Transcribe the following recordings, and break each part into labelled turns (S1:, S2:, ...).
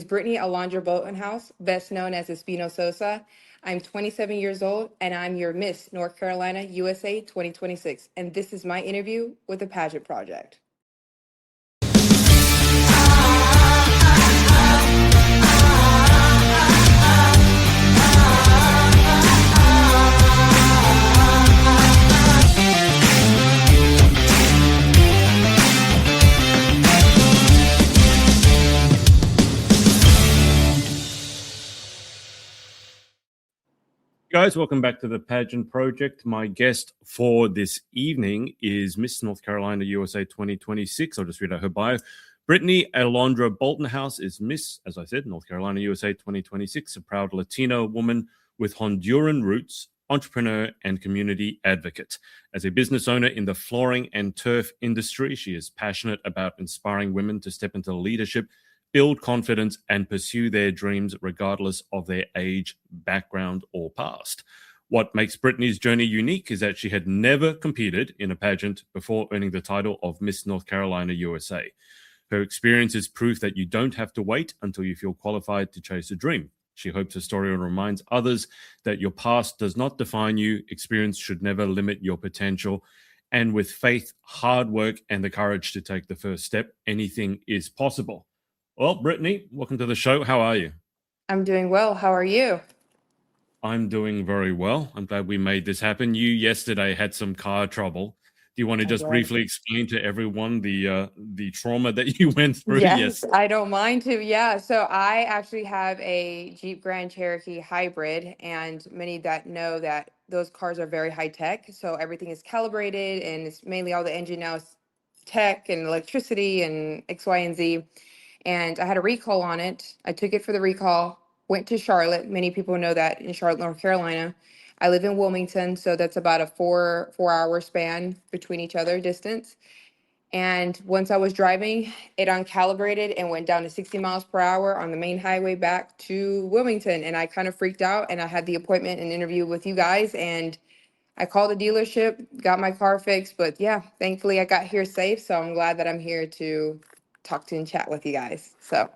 S1: Brittany Alondra Boltinhouse, best known as Espino Sosa. I'm 27 years old and I'm your Miss North Carolina USA 2026. And this is my interview with the Pageant Project.
S2: Guys, welcome back to the Pageant Project. My guest for this evening is Miss North Carolina USA 2026. I'll just read out her bio. Brittany Alondra Boltinhouse is Miss, as I said, North Carolina USA 2026, a proud Latina woman with Honduran roots, entrepreneur and community advocate. As a business owner in the flooring and turf industry, she is passionate about inspiring women to step into leadership, build confidence, and pursue their dreams regardless of their age, background, or past. What makes Brittany's journey unique is that she had never competed in a pageant before earning the title of Miss North Carolina USA. Her experience is proof that you don't have to wait until you feel qualified to chase a dream. She hopes her story reminds others that your past does not define you, experience should never limit your potential, and with faith, hard work, and the courage to take the first step, anything is possible. Well, Brittany, welcome to the show. How are you?
S1: I'm doing well. How are you?
S2: I'm doing very well. I'm glad we made this happen. You yesterday had some car trouble. Do you want to just briefly explain to everyone the trauma that you went through?
S1: Yes, I don't mind to. Yeah. So I actually have a Jeep Grand Cherokee hybrid, and many that know that those cars are very high tech. So everything is calibrated, and it's mainly all the engine now is tech and electricity and X, Y, and Z. And I had a recall on it. I took it for the recall, went to Charlotte. Many people know that in Charlotte, North Carolina. I live in Wilmington, so that's about a four-hour span between each other distance. And once I was driving, it uncalibrated and went down to 60 miles per hour on the main highway back to Wilmington. And I kind of freaked out, and I had the appointment and interview with you guys. And I called the dealership, got my car fixed. But yeah, thankfully I got here safe. So I'm glad that I'm here to talk to and chat with you guys. So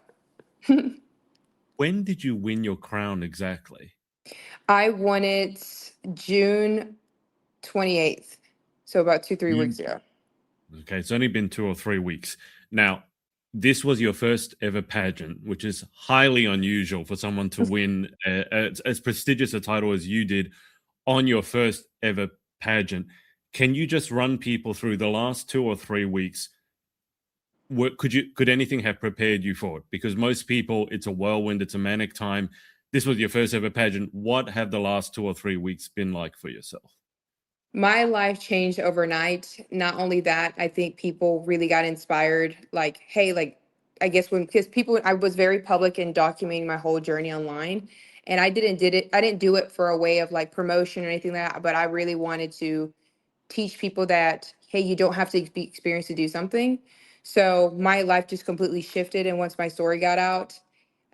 S2: When did you win your crown exactly?
S1: I won it June 28th. So about 2-3 weeks ago.
S2: Okay, it's only been 2 or 3 weeks. Now, this was your first ever pageant, which is highly unusual for someone to win as prestigious a title as you did on your first ever pageant. Can you just run people through the last 2 or 3 weeks? Could anything have prepared you for it? Because most people, it's a whirlwind, it's a manic time. This was your first ever pageant. What have the last 2 or 3 weeks been like for yourself?
S1: My life changed overnight. Not only that, I think people really got inspired. Like, hey, like, I guess because I was very public in documenting my whole journey online. And I didn't do it for a way of like promotion or anything like that, but I really wanted to teach people that, hey, you don't have to be experienced to do something. So my life just completely shifted. And once my story got out,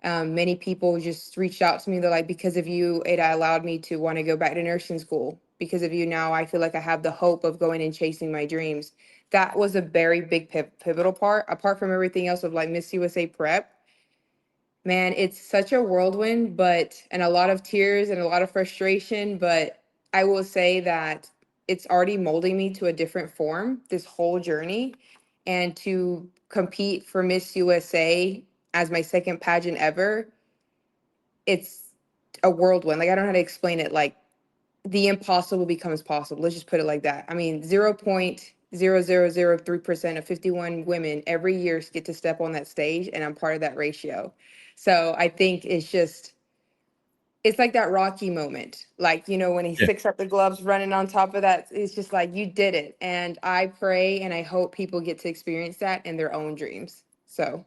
S1: many people just reached out to me. They're like, because of you, it allowed me to want to go back to nursing school. Because of you, now I feel like I have the hope of going and chasing my dreams. That was a very big pivotal part, apart from everything else of like Miss USA prep. Man, it's such a whirlwind, and a lot of tears and a lot of frustration. But I will say that it's already molding me to a different form, this whole journey. And to compete for Miss USA as my second pageant ever, it's a whirlwind. Like, I don't know how to explain it. Like, the impossible becomes possible. Let's just put it like that. I mean, 0.0003% of 51 women every year get to step on that stage, and I'm part of that ratio. So I think it's like that Rocky moment. Like, when he sticks up the gloves running on top of that, it's just like, you did it. And I pray and I hope people get to experience that in their own dreams. So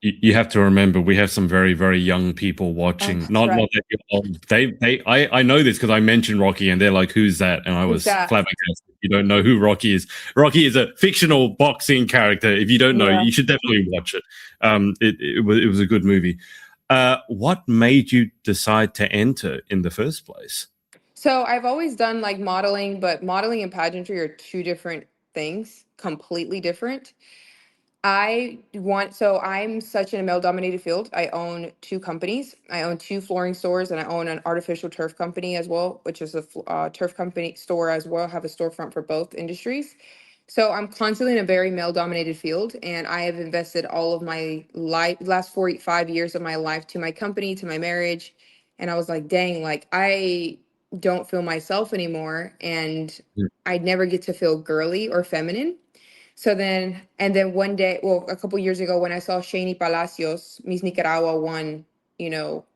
S2: you have to remember, we have some very, very young people watching. Not that you're old. I know this because I mentioned Rocky, and they're like, "Who's that?" And I was flabbergasted. You don't know who Rocky is. Rocky is a fictional boxing character. If you don't know, you should definitely watch it. It was a good movie. What made you decide to enter in the first place?
S1: So I've always done like modeling, but modeling and pageantry are two different things, completely different. So I'm such in a male dominated field. I own two companies. I own two flooring stores and I own an artificial turf company as well, which is a turf company store as well. I have a storefront for both industries. So I'm constantly in a very male dominated field and I have invested all of my last 45 years of my life to my company, to my marriage. And I was like, dang, like I don't feel myself anymore. And
S2: Yeah.
S1: I never get to feel girly or feminine. So then, and then one day, well, a couple years ago, when I saw Shani Palacios, Miss Nicaragua won, you know,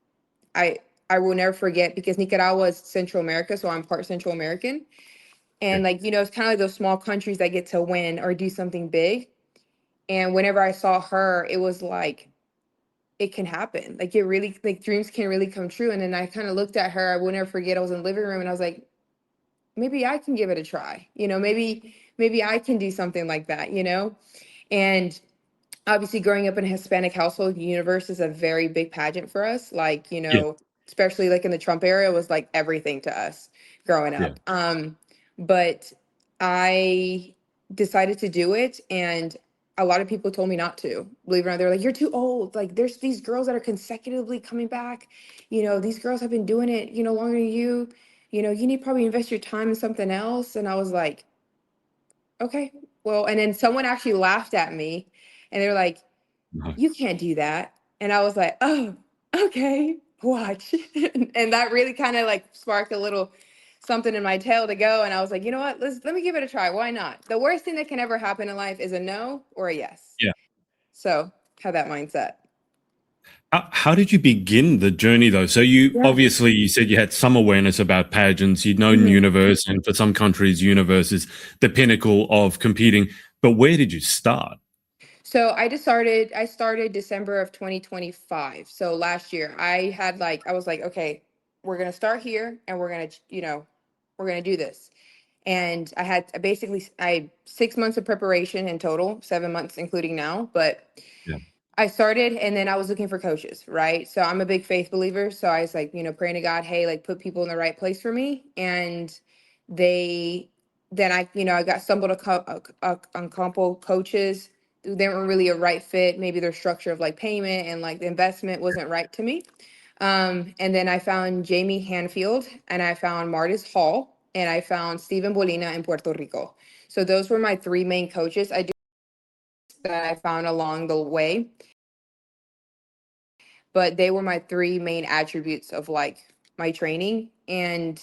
S1: I I will never forget because Nicaragua is Central America, so I'm part Central American,
S2: Yeah.
S1: and like it's kind of like those small countries that get to win or do something big. And whenever I saw her, it was like it can happen. Like it really, like dreams can really come true. And then I kind of looked at her. I will never forget. I was in the living room and I was like, maybe I can give it a try. Maybe I can do something like that. And obviously growing up in a Hispanic household, universe is a very big pageant for us. Like,
S2: Yeah.
S1: especially like in the Trump era, it was like everything to us growing
S2: Yeah.
S1: up. But I decided to do it and a lot of people told me not to. Believe it or not, they're like, you're too old. Like there's these girls that are consecutively coming back. These girls have been doing it, longer than you. You need to probably invest your time in something else. And I was like, okay, well, and then someone actually laughed at me and they're like,
S2: No.
S1: you can't do that. And I was like, oh, okay, watch. And that really kind of like sparked a little something in my tail to go. And I was like, you know what? Let me give it a try. Why not? The worst thing that can ever happen in life is a no or a yes.
S2: Yeah.
S1: So have that mindset.
S2: How did you begin the journey though? So
S1: Yeah.
S2: obviously you said you had some awareness about pageants, you'd known
S1: Mhm.
S2: Universe, and for some countries, Universe is the pinnacle of competing. But where did you start?
S1: So I started December of 2025. So last year I was like, okay, we're going to start here and we're going to do this. And I had basically I 6 months of preparation in total, 7 months including now. But
S2: Yeah.
S1: I started and then I was looking for coaches, right? So I'm a big faith believer. So I was like, praying to God, hey, like put people in the right place for me. And they, then I got stumbled on couple coaches. They weren't really a right fit. Maybe their structure of like payment and like the investment wasn't right to me. And then I found Jamie Hanfield and I found Martis Hall and I found Stephen Bolina in Puerto Rico. So those were my three main coaches that I found along the way, but they were my three main attributes of like my training. And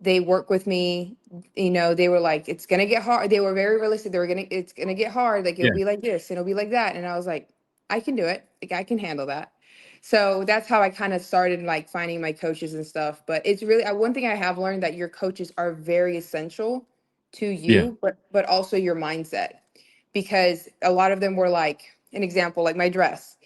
S1: they work with me. They were like, it's gonna get hard. They were very realistic. It's gonna get hard. Like it'll
S2: Yeah.
S1: be like this, and it'll be like that. And I was like, I can do it. Like I can handle that. So that's how I kind of started like finding my coaches and stuff. But it's really one thing I have learned that your coaches are very essential to
S2: Yeah.
S1: you, but also your mindset. Because a lot of them were like, an example, like my dress.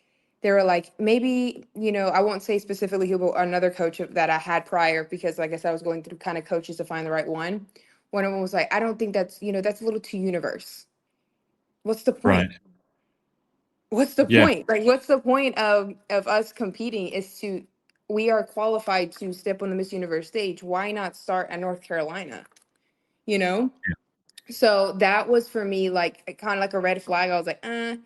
S1: They were like, maybe, I won't say specifically who, but another coach that I had prior, because like I said, I was going through kind of coaches to find the right one. One of them was like, I don't think that's a little too universe. What's the
S2: Right.
S1: point? What's the
S2: Yeah.
S1: point? Like, what's the point of us competing we are qualified to step on the Miss Universe stage. Why not start at North Carolina? You know? So that was for me like kind of like a red flag. I was like, I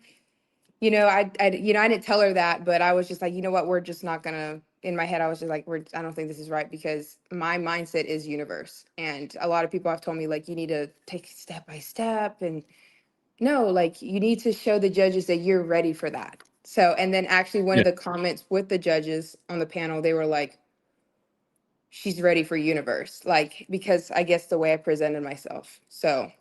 S1: didn't tell her that, but I was just like, you know what, we're just not gonna. In my head, I was just like, I don't think this is right because my mindset is universe, and a lot of people have told me like, you need to take step by step, and no, like you need to show the judges that you're ready for that. So, and then actually, one
S2: Yeah.
S1: of the comments with the judges on the panel, they were like, she's ready for universe, like because I guess the way I presented myself. So,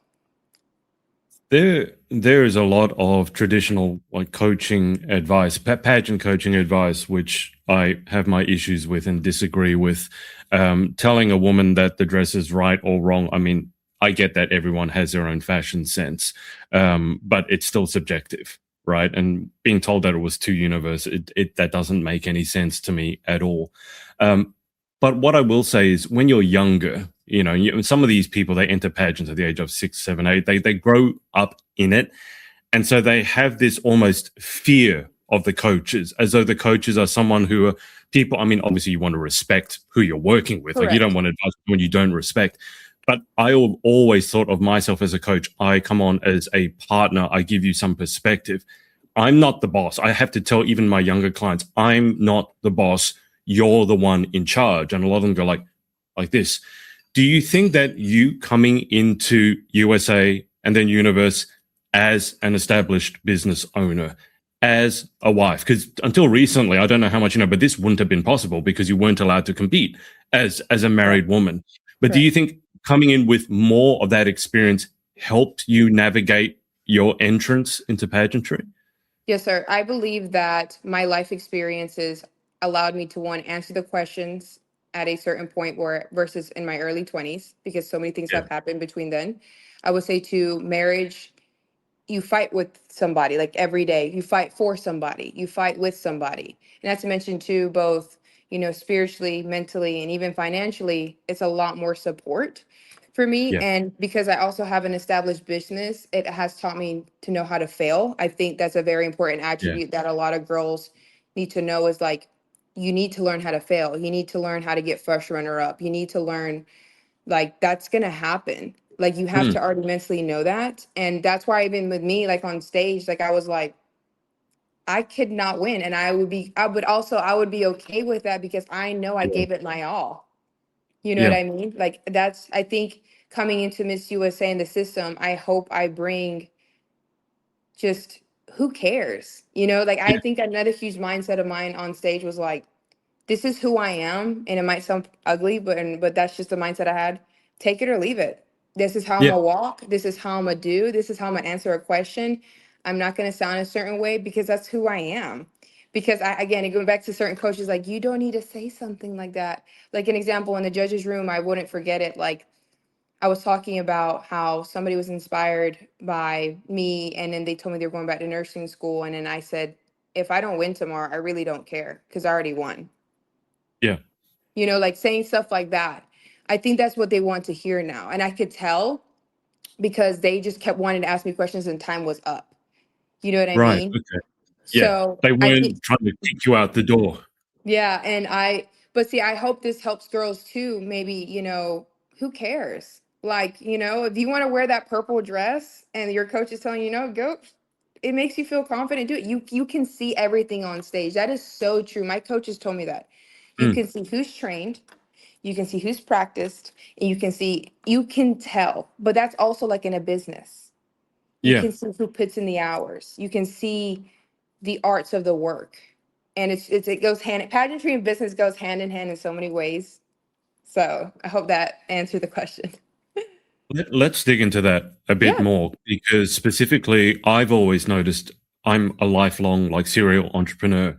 S2: There is a lot of traditional like coaching advice, pageant coaching advice, which I have my issues with and disagree with. Telling a woman that the dress is right or wrong. I mean, I get that everyone has their own fashion sense, but it's still subjective, right? And being told that it was too universe, that doesn't make any sense to me at all. Um, but what I will say is, when you're younger, some of these people, they enter pageants at the age of 6, 7, 8. They grow up in it, and so they have this almost fear of the coaches, as though the coaches are someone who are people. I mean, obviously, you want to respect who you're working with. Like, you don't
S1: correct.
S2: want to advise when you don't respect. but always thought of myself as a coach. I come on as a partner. I give you some perspective. I'm not the boss. I have to tell even my younger clients, I'm not the boss. You're the one in charge. And a lot of them go like this. Do you think that you coming into USA and then Universe as an established business owner, as a wife, because until recently, I don't know how much you know, but this wouldn't have been possible because you weren't allowed to compete as a married woman. But do you
S1: Correct.
S2: think coming in with more of that experience helped you navigate your entrance into pageantry?
S1: Yes, sir. I believe that my life experiences allowed me to, one, answer the questions at a certain point where versus in my early 20s, because so many things
S2: Yeah,
S1: have happened between then. I would say to marriage, you fight with somebody like every day. You fight for somebody. You fight with somebody. And not to mention too, both, spiritually, mentally, and even financially, it's a lot more support for me.
S2: yeah,
S1: And because I also have an established business, it has taught me to know how to fail. I think that's a very important
S2: yeah,
S1: attribute that a lot of girls need to know is like, you need to learn how to fail. You need to learn how to get first runner up. You need to learn like that's gonna happen. Like you have
S2: mm,
S1: to already mentally know that. And that's why even with me, like on stage, like I was like, I could not win. And I would be okay with that because I know I
S2: yeah,
S1: gave it my all. You know what
S2: yeah,
S1: I mean? Like that's, I think coming into Miss USA in the system, I hope I bring just who cares? Like I
S2: yeah,
S1: think another huge mindset of mine on stage was like, this is who I am, and it might sound ugly, but that's just the mindset I had. Take it or leave it. This is how I'm
S2: yeah,
S1: gonna walk. This is how I'm gonna do. This is how I'm gonna answer a question. I'm not gonna sound a certain way because that's who I am. Because again, going back to certain coaches, like you don't need to say something like that. Like an example in the judges' room, I wouldn't forget it. Like I was talking about how somebody was inspired by me, and then they told me they were going back to nursing school, and then I said, if I don't win tomorrow, I really don't care because I already won.
S2: yeah,
S1: Like saying stuff like that. I think that's what they want to hear now. And I could tell because they just kept wanting to ask me questions and time was up. You know what I
S2: right.
S1: mean?
S2: Okay. Yeah.
S1: So
S2: They
S1: I think,
S2: weren't trying to kick you out the door.
S1: yeah. But see, I hope this helps girls too. Maybe, who cares? Like, if you want to wear that purple dress and your coach is telling you, no, go, it makes you feel confident. Do it. You can see everything on stage. That is so true. My coaches told me that. You
S2: Mm,
S1: can see who's trained, you can see who's practiced, and you can tell. But that's also like in a business. You
S2: yeah.
S1: can see who puts in the hours. You can see the arts of the work. And it goes pageantry and business goes hand in hand in so many ways. So I hope that answered the question.
S2: Let's dig into that a bit
S1: Yeah.
S2: more because specifically, I've always noticed I'm a lifelong like serial entrepreneur.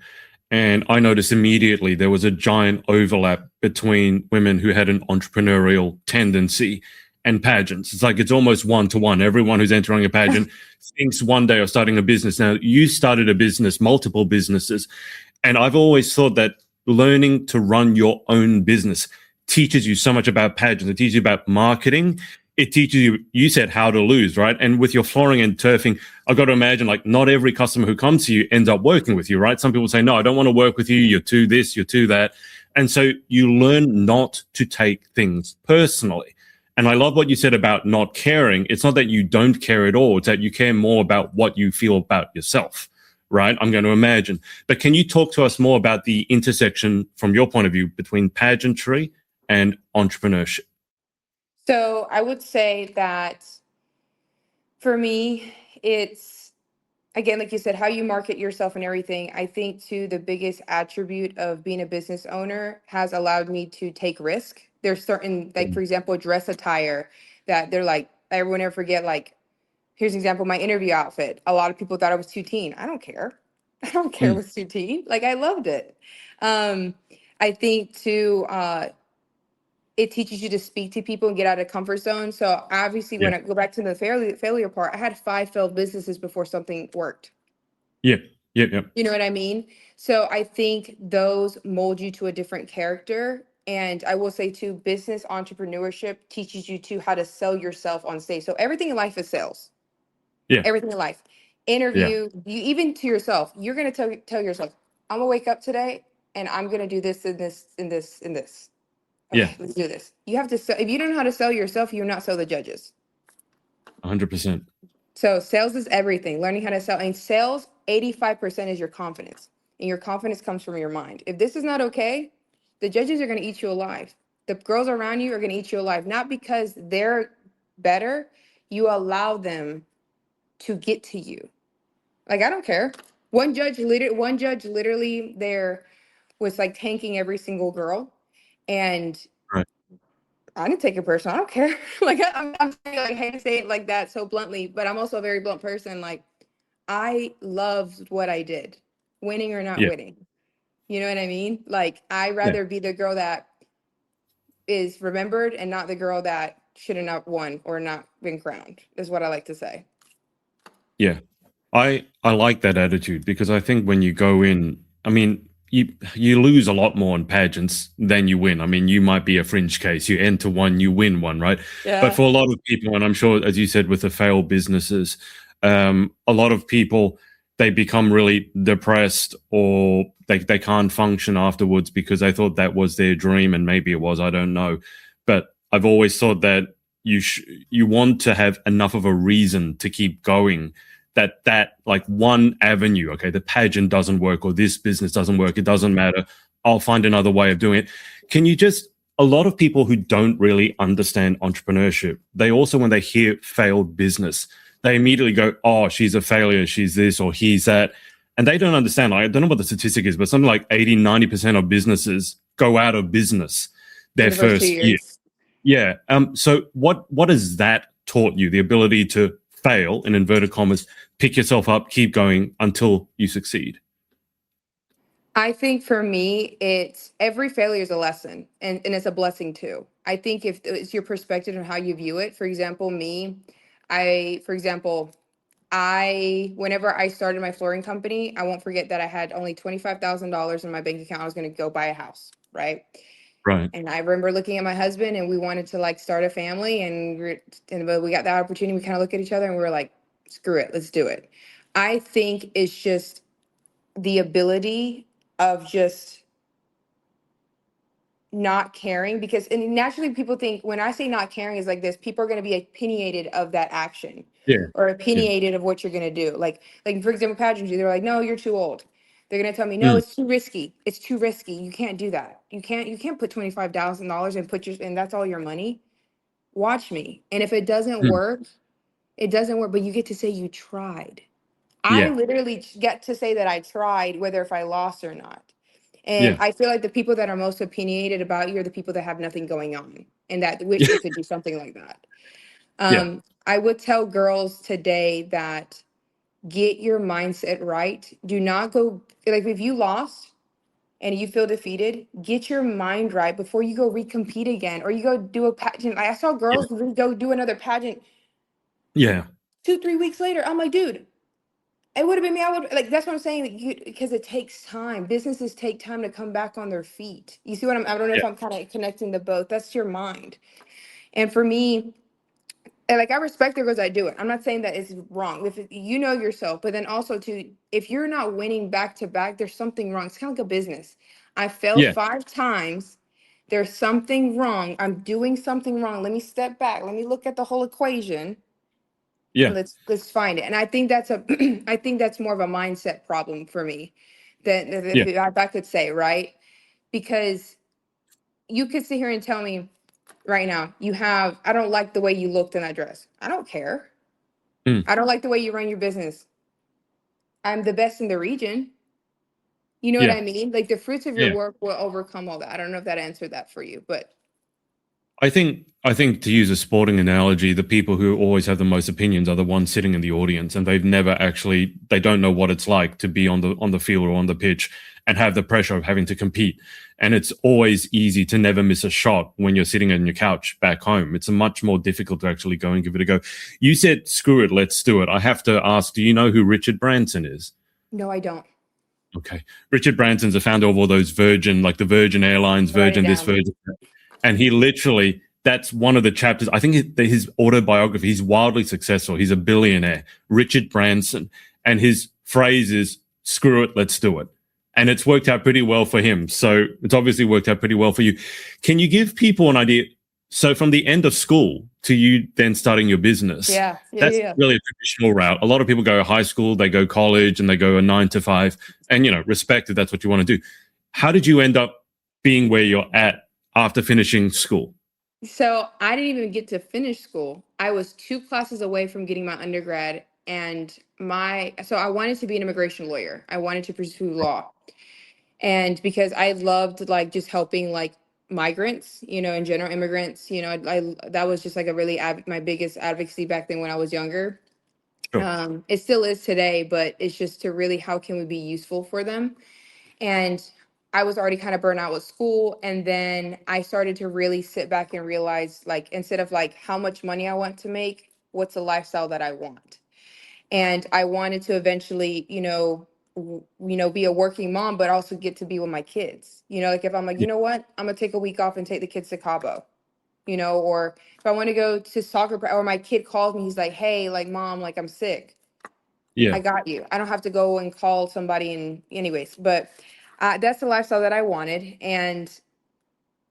S2: And I noticed immediately there was a giant overlap between women who had an entrepreneurial tendency and pageants. It's like it's almost one to one. Everyone who's entering a pageant thinks one day of starting a business. Now, you started a business, multiple businesses. And I've always thought that learning to run your own business teaches you so much about pageants. It teaches you about marketing. It teaches you, you said how to lose, right? And with your flooring and turfing, I've got to imagine like not every customer who comes to you ends up working with you, right? Some people say, no, I don't want to work with you. You're too this, you're too that. And so you learn not to take things personally. And I love what you said about not caring. It's not that you don't care at all. It's that you care more about what you feel about yourself, right? I'm going to imagine. But can you talk to us more about the intersection from your point of view between pageantry and entrepreneurship?
S1: So I would say that for me, it's again, like you said, how you market yourself and everything. I think too, the biggest attribute of being a business owner has allowed me to take risk. There's certain, like for example, dress attire that they're like, everyone ever forget, like, here's an example, my interview outfit. A lot of people thought I was too teen. I don't care. I don't care
S2: Mm,
S1: what's too teen. Like I loved it. Um, I think too, it teaches you to speak to people and get out of comfort zone. So obviously,
S2: yeah,
S1: when I go back to the failure part, I had 5 failed businesses before something worked.
S2: yeah, yeah, yeah,
S1: You know what I mean? So I think those mold you to a different character. And I will say too, business entrepreneurship teaches you to how to sell yourself on stage. So everything in life is sales.
S2: yeah,
S1: Everything in life.
S2: yeah,
S1: Interview, you even to yourself, you're gonna tell yourself, I'm gonna wake up today and I'm gonna do this and this and this and this.
S2: Yeah.
S1: Okay, let's do this. You have to sell. If you don't know how to sell yourself, you're not sell the judges.
S2: 100%.
S1: So sales is everything. Learning how to sell. And sales, 85% is your confidence. And your confidence comes from your mind. If this is not okay, the judges are going to eat you alive. The girls around you are going to eat you alive. Not because they're better. You allow them to get to you. Like, I don't care. One judge literally there was like tanking every single girl. And
S2: Right.
S1: I didn't take it personal. I don't care. Like, I'm saying, like, I hate to say it like that so bluntly, but I'm also a very blunt person. Like, I loved what I did, winning or not
S2: Yeah.
S1: winning. You know what I mean? Like, I
S2: Yeah.
S1: rather be the girl that is remembered and not the girl that should have not won or not been crowned, is what I like to say.
S2: Yeah. I like that attitude, because I think when you go in, I mean, you lose a lot more in pageants than you win. I mean, you might be a fringe case. You enter one, you win one, right?
S1: Yeah.
S2: But for a lot of people, and I'm sure, as you said, with the failed businesses, a lot of people, they become really depressed, or they can't function afterwards because they thought that was their dream, and maybe it was, I don't know. But I've always thought that you want to have enough of a reason to keep going, that like one avenue, okay, the pageant doesn't work, or this business doesn't work, it doesn't matter, I'll find another way of doing it. Can you just, a lot of people who don't really understand entrepreneurship, they also, when they hear failed business, they immediately go, oh, she's a failure, she's this, or he's that. And they don't understand, like, I don't know what the statistic is, but something like 80-90% of businesses go out of business their
S1: In the first 2
S2: first year.
S1: years.
S2: Yeah. So what has that taught you? The ability to fail, in inverted commas, pick yourself up, keep going until you succeed.
S1: I think for me, it's every failure is a lesson, and it's a blessing too. I think if it's your perspective and how you view it. For example, whenever I started my flooring company, I won't forget that I had only $25,000 in my bank account. I was going to go buy a house, right?
S2: Right.
S1: And I remember looking at my husband, and we wanted to like start a family, but we got that opportunity. We kind of looked at each other and we were like, screw it, let's do it. I think it's just the ability of just not caring, because and naturally people think when I say not caring is like this, people are going to be opinionated of that action.
S2: Yeah.
S1: Or opinionated of what you're going to do. Like for example, pageantry, they're like, no, you're too old. They're going to tell me, no,
S2: Mm.
S1: it's too risky. It's too risky. You can't do that. You can't put $25,000 and that's all your money. Watch me. And if it doesn't work, it doesn't work, but you get to say you tried. I
S2: Yeah.
S1: literally get to say that I tried, whether if I lost or not. And
S2: Yeah.
S1: I feel like the people that are most opinionated about you are the people that have nothing going on and that wish they could do something like that.
S2: Yeah.
S1: I would tell girls today that get your mindset right. Do not go, like, if you lost and you feel defeated, get your mind right before you go recompete again, or you go do a pageant. I saw girls go do another pageant
S2: Yeah.
S1: 2-3 weeks later. I'm like, dude, it would have been me. I would like. That's what I'm saying. Because it takes time. Businesses take time to come back on their feet. You see what I don't know
S2: Yeah.
S1: if I'm kind of connecting the both. That's your mind. And for me, and like I respect the girls that do it. I'm not saying that it's wrong. If you know yourself, but then also too, if you're not winning back to back, there's something wrong. It's kind of like a business. I failed
S2: Yeah.
S1: 5 times. There's something wrong. I'm doing something wrong. Let me step back. Let me look at the whole equation.
S2: Yeah.
S1: And let's find it. And I think that's I think that's more of a mindset problem for me than
S2: Yeah.
S1: if I could say, right? Because you could sit here and tell me right now, I don't like the way you looked in that dress. I don't care.
S2: Mm.
S1: I don't like the way you run your business. I'm the best in the region. You know what
S2: Yeah.
S1: I mean? Like the fruits of your
S2: Yeah.
S1: work will overcome all that. I don't know if that answered that for you, but
S2: I think to use a sporting analogy, the people who always have the most opinions are the ones sitting in the audience, and they don't know what it's like to be on the field or on the pitch and have the pressure of having to compete. And it's always easy to never miss a shot when you're sitting on your couch back home. It's much more difficult to actually go and give it a go. You said, screw it, let's do it. I have to ask, do you know who Richard Branson is?
S1: no, I don't.
S2: Okay. Richard Branson's the founder of all those Virgin, like the Virgin Airlines,
S1: Write it
S2: Virgin this,
S1: down.
S2: Virgin that. And he literally, that's one of the chapters. I think his autobiography, he's wildly successful. He's a billionaire, Richard Branson. And his phrase is, screw it, let's do it. and it's worked out pretty well for him. So it's obviously worked out pretty well for you. Can you give people an idea? So from the end of school to you then starting your business, that's
S1: Yeah.
S2: really a traditional route. A lot of people go high school, they go college, and they go a 9 to 5. And respect if that's what you want to do. How did you end up being where you're at after finishing school?
S1: So I didn't even get to finish school. I was 2 classes away from getting my undergrad, and so I wanted to be an immigration lawyer. I wanted to pursue law. And because I loved like just helping like migrants, in general, immigrants, that was just like a really my biggest advocacy back then when I was younger.
S2: Sure.
S1: It still is today, but it's just to really, how can we be useful for them? And I was already kind of burnt out with school. And then I started to really sit back and realize, like, instead of like how much money I want to make, what's the lifestyle that I want? And I wanted to eventually, be a working mom, but also get to be with my kids. Like if I'm like,
S2: Yeah.
S1: you know what, I'm gonna take a week off and take the kids to Cabo, or if I want to go to or my kid calls me, he's like, hey, like mom, like I'm sick.
S2: Yeah.
S1: I got you. I don't have to go and call somebody. And anyways, but that's the lifestyle that I wanted. And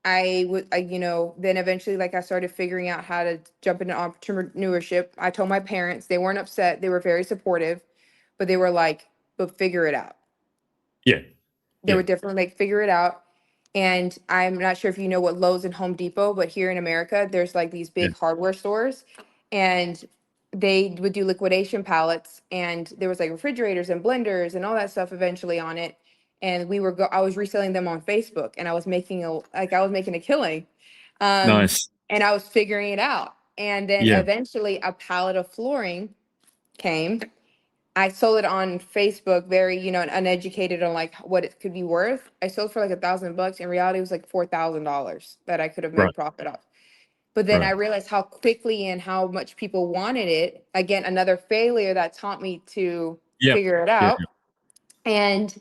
S1: then eventually, like I started figuring out how to jump into entrepreneurship. I told my parents, they weren't upset. They were very supportive, but they were like, but figure it out.
S2: Yeah.
S1: They
S2: Yeah.
S1: were definitely like, figure it out. And I'm not sure if you know what Lowe's and Home Depot, but here in America, there's like these
S2: Yeah.
S1: big hardware stores, and they would do liquidation pallets, and there was like refrigerators and blenders and all that stuff eventually on it. And I was reselling them on Facebook, and I was making a killing. Um,
S2: Nice.
S1: and I was figuring it out. And then
S2: Yeah.
S1: eventually a pallet of flooring came. I sold it on Facebook, very, uneducated on like what it could be worth. I sold for like $1,000. In reality, it was like $4,000 that I could have
S2: Right.
S1: made profit off. But then I
S2: Right.
S1: realized how quickly and how much people wanted it. Again, another failure that taught me to
S2: Yeah.
S1: figure it
S2: Yeah.
S1: out. And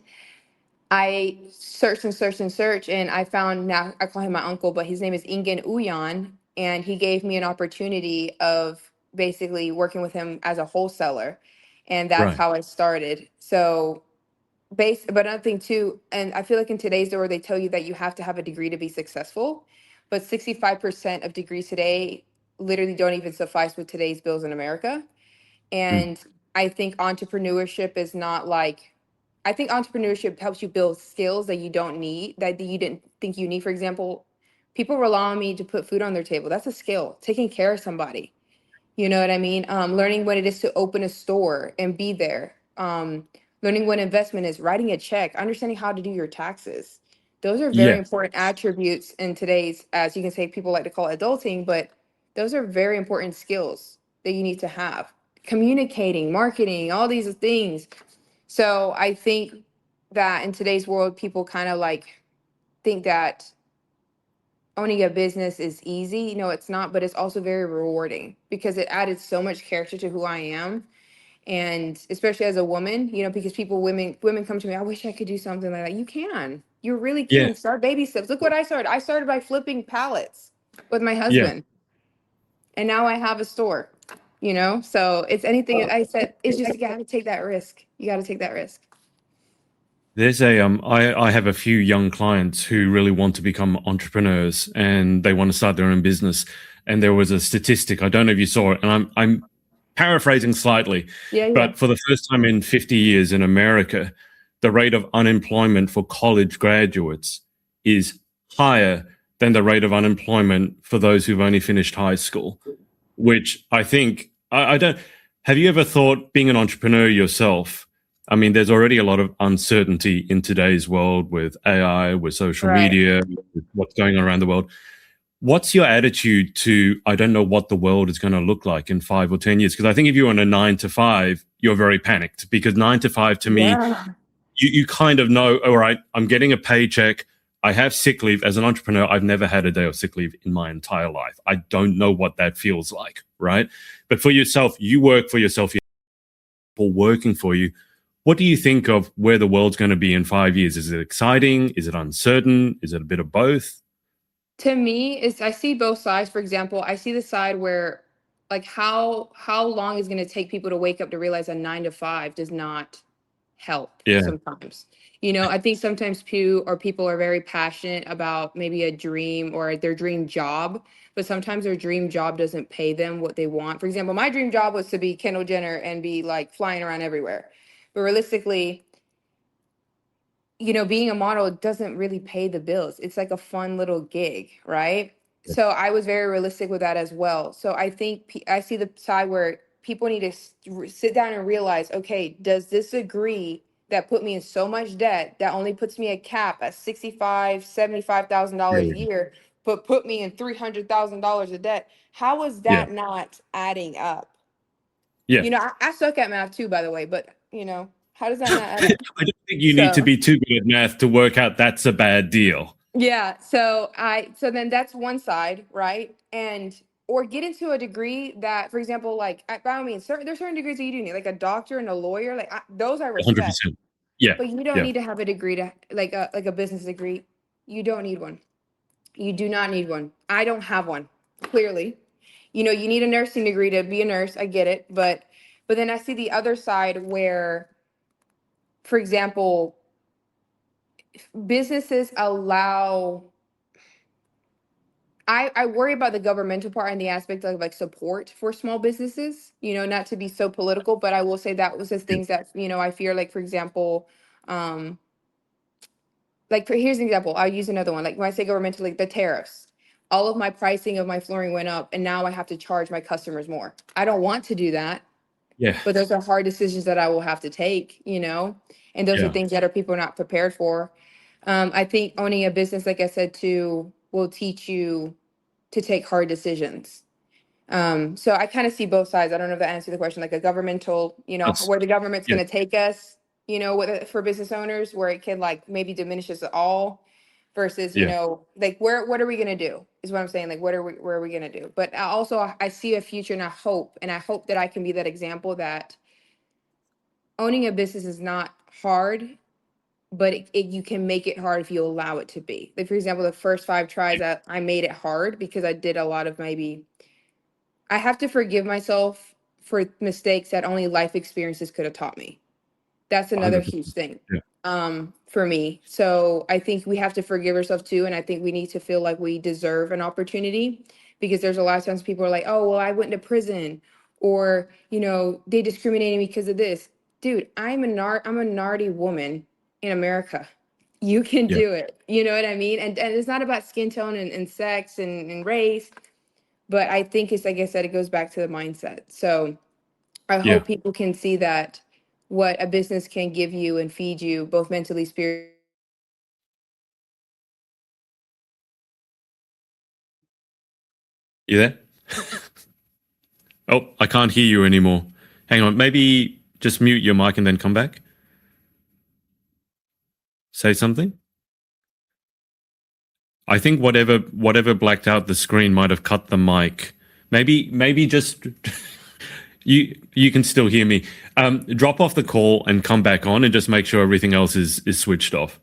S1: I searched and searched and searched, and I found, now I call him my uncle, but his name is Ingen Uyan, and he gave me an opportunity of basically working with him as a wholesaler, and that's
S2: Right.
S1: how I started. So, but another thing too, and I feel like in today's world they tell you that you have to have a degree to be successful, but 65% of degrees today literally don't even suffice with today's bills in America.
S2: Mm.
S1: And I think entrepreneurship is not like, I think entrepreneurship helps you build skills that you don't need, that you didn't think you need. For example, people rely on me to put food on their table. That's a skill. Taking care of somebody. You know what I mean? Learning what it is to open a store and be there. Learning what investment is, writing a check, understanding how to do your taxes. Those are very
S2: Yeah.
S1: important attributes in today's, as you can say, people like to call it adulting, but those are very important skills that you need to have. Communicating, marketing, all these things. So I think that in today's world, people kind of like think that owning a business is easy. No, it's not, but it's also very rewarding because it added so much character to who I am. And especially as a woman, because women come to me, I wish I could do something like that. You can. You really
S2: Yeah.
S1: can. Start baby steps. Look what I started. I started by flipping pallets with my
S2: Yeah.
S1: husband. And now I have a store. So it's anything I said, it's just you gotta take that risk. You gotta take that risk.
S2: There's I have a few young clients who really want to become entrepreneurs and they want to start their own business. And there was a statistic, I don't know if you saw it, and I'm paraphrasing slightly,
S1: Yeah.
S2: but for the first time in 50 years in America, the rate of unemployment for college graduates is higher than the rate of unemployment for those who've only finished high school, which I think I don't have you ever thought being an entrepreneur yourself? I mean, there's already a lot of uncertainty in today's world with AI, with social
S1: Right.
S2: media, with what's going on around the world. What's your attitude to, I don't know what the world is going to look like in 5 or 10 years? Because I think if you're on a 9 to 5, you're very panicked because 9 to 5 to me,
S1: Yeah.
S2: you kind of know, all right, I'm getting a paycheck. I have sick leave. As an entrepreneur, I've never had a day of sick leave in my entire life. I don't know what that feels like, right? But for yourself, you work for yourself, you have people working for you. What do you think of where the world's going to be in 5 years? Is it exciting? Is it uncertain? Is it a bit of both?
S1: To me, I see both sides. For example, I see the side where like how long is going to take people to wake up to realize a 9 to 5 does not help
S2: Yeah,
S1: sometimes. I think sometimes people are very passionate about maybe a dream or their dream job, but sometimes their dream job doesn't pay them what they want. For example, my dream job was to be Kendall Jenner and be like flying around everywhere. But realistically, being a model doesn't really pay the bills. It's like a fun little gig, right? So I was very realistic with that as well. So I think I see the side where people need to sit down and realize, okay, does this degree that put me in so much debt that only puts me a cap at $75,000 a year, but put me in $300,000 of debt? How is
S2: Yeah.
S1: that not adding up?
S2: Yeah.
S1: I suck at math too, by the way, but how does that not add
S2: I
S1: up?
S2: don't think you need to
S1: So.
S2: be too good at math to work out that's a bad deal.
S1: Yeah, so then that's one side, right? Or get into a degree that, for example, like by all means, there's certain degrees that you do need, like a doctor and a lawyer, like those I respect.
S2: 100%. Yeah.
S1: But you don't
S2: Yeah.
S1: need to have a degree to like a business degree. You don't need one. You do not need one. I don't have one, clearly. You need a nursing degree to be a nurse. I get it, but then I see the other side where, for example, businesses allow. I worry about the governmental part and the aspect of like support for small businesses, not to be so political, but I will say that was the
S2: Yeah.
S1: things that, I fear, like, for example, here's an example. I'll use another one. Like when I say governmental, like the tariffs, all of my pricing of my flooring went up and now I have to charge my customers more. I don't want to do that,
S2: Yeah.
S1: but those are hard decisions that I will have to take, and those are
S2: Yeah.
S1: things that people are not prepared for. I think owning a business, like I said, too, will teach you to take hard decisions. So I kind of see both sides. I don't know if that answers the question, like a governmental,
S2: That's
S1: where the government's
S2: yeah.
S1: going to take us, for business owners, where it could like maybe diminish us all versus,
S2: Yeah.
S1: like what are we going to do is what I'm saying. Like, where are we going to do? But I see a future and I hope that I can be that example that owning a business is not hard, but you can make it hard if you allow it to be. Like, for example, the first 5 tries I made it hard because I did a lot of I have to forgive myself for mistakes that only life experiences could have taught me. That's another
S2: 100%.
S1: huge thing
S2: Yeah.
S1: for me. So I think we have to forgive ourselves too. And I think we need to feel like we deserve an opportunity, because there's a lot of times people are like, oh, well, I went to prison, or, they discriminated me because of this. Dude, I'm a minority woman in America. You can
S2: Yeah.
S1: do it. You know what I mean? And it's not about skin tone and sex and race. But I think it's, like I said, it goes back to the mindset. So I
S2: Yeah.
S1: hope people can see that what a business can give you and feed you both mentally, spiritually.
S2: You there? Oh, I can't hear you anymore. Hang on. Maybe just mute your mic and then come back. Say something. I think whatever blacked out the screen might have cut the mic. Maybe just you can still hear me. Drop off the call and come back on and just make sure everything else is switched off.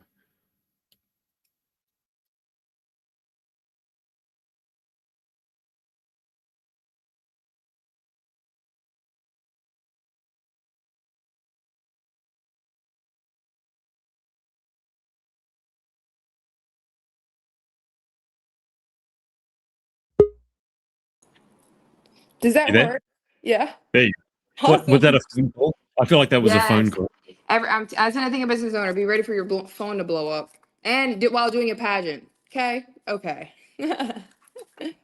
S1: Does
S2: You
S1: that
S2: there?
S1: work? Yeah.
S2: There you go. What was that,
S1: Awesome.
S2: a phone call? I feel like that was a phone
S1: Yes.
S2: call.
S1: As anything a business owner, be ready for your phone to blow up, and while doing a pageant. Okay. Okay.
S2: I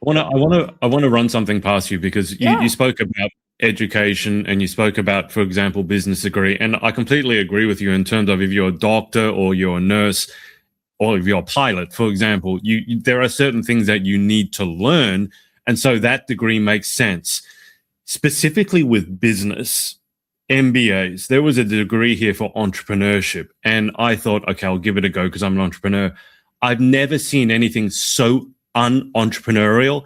S2: want to run something past you, because you
S1: Yeah.
S2: spoke about education and you spoke about, for example, business degree, and I completely agree with you in terms of if you're a doctor or you're a nurse or if you're a pilot, for example, there are certain things that you need to learn, and so that degree makes sense. Specifically with business, MBAs, there was a degree here for entrepreneurship, and I thought, okay, I'll give it a go because I'm an entrepreneur. I've never seen anything so unentrepreneurial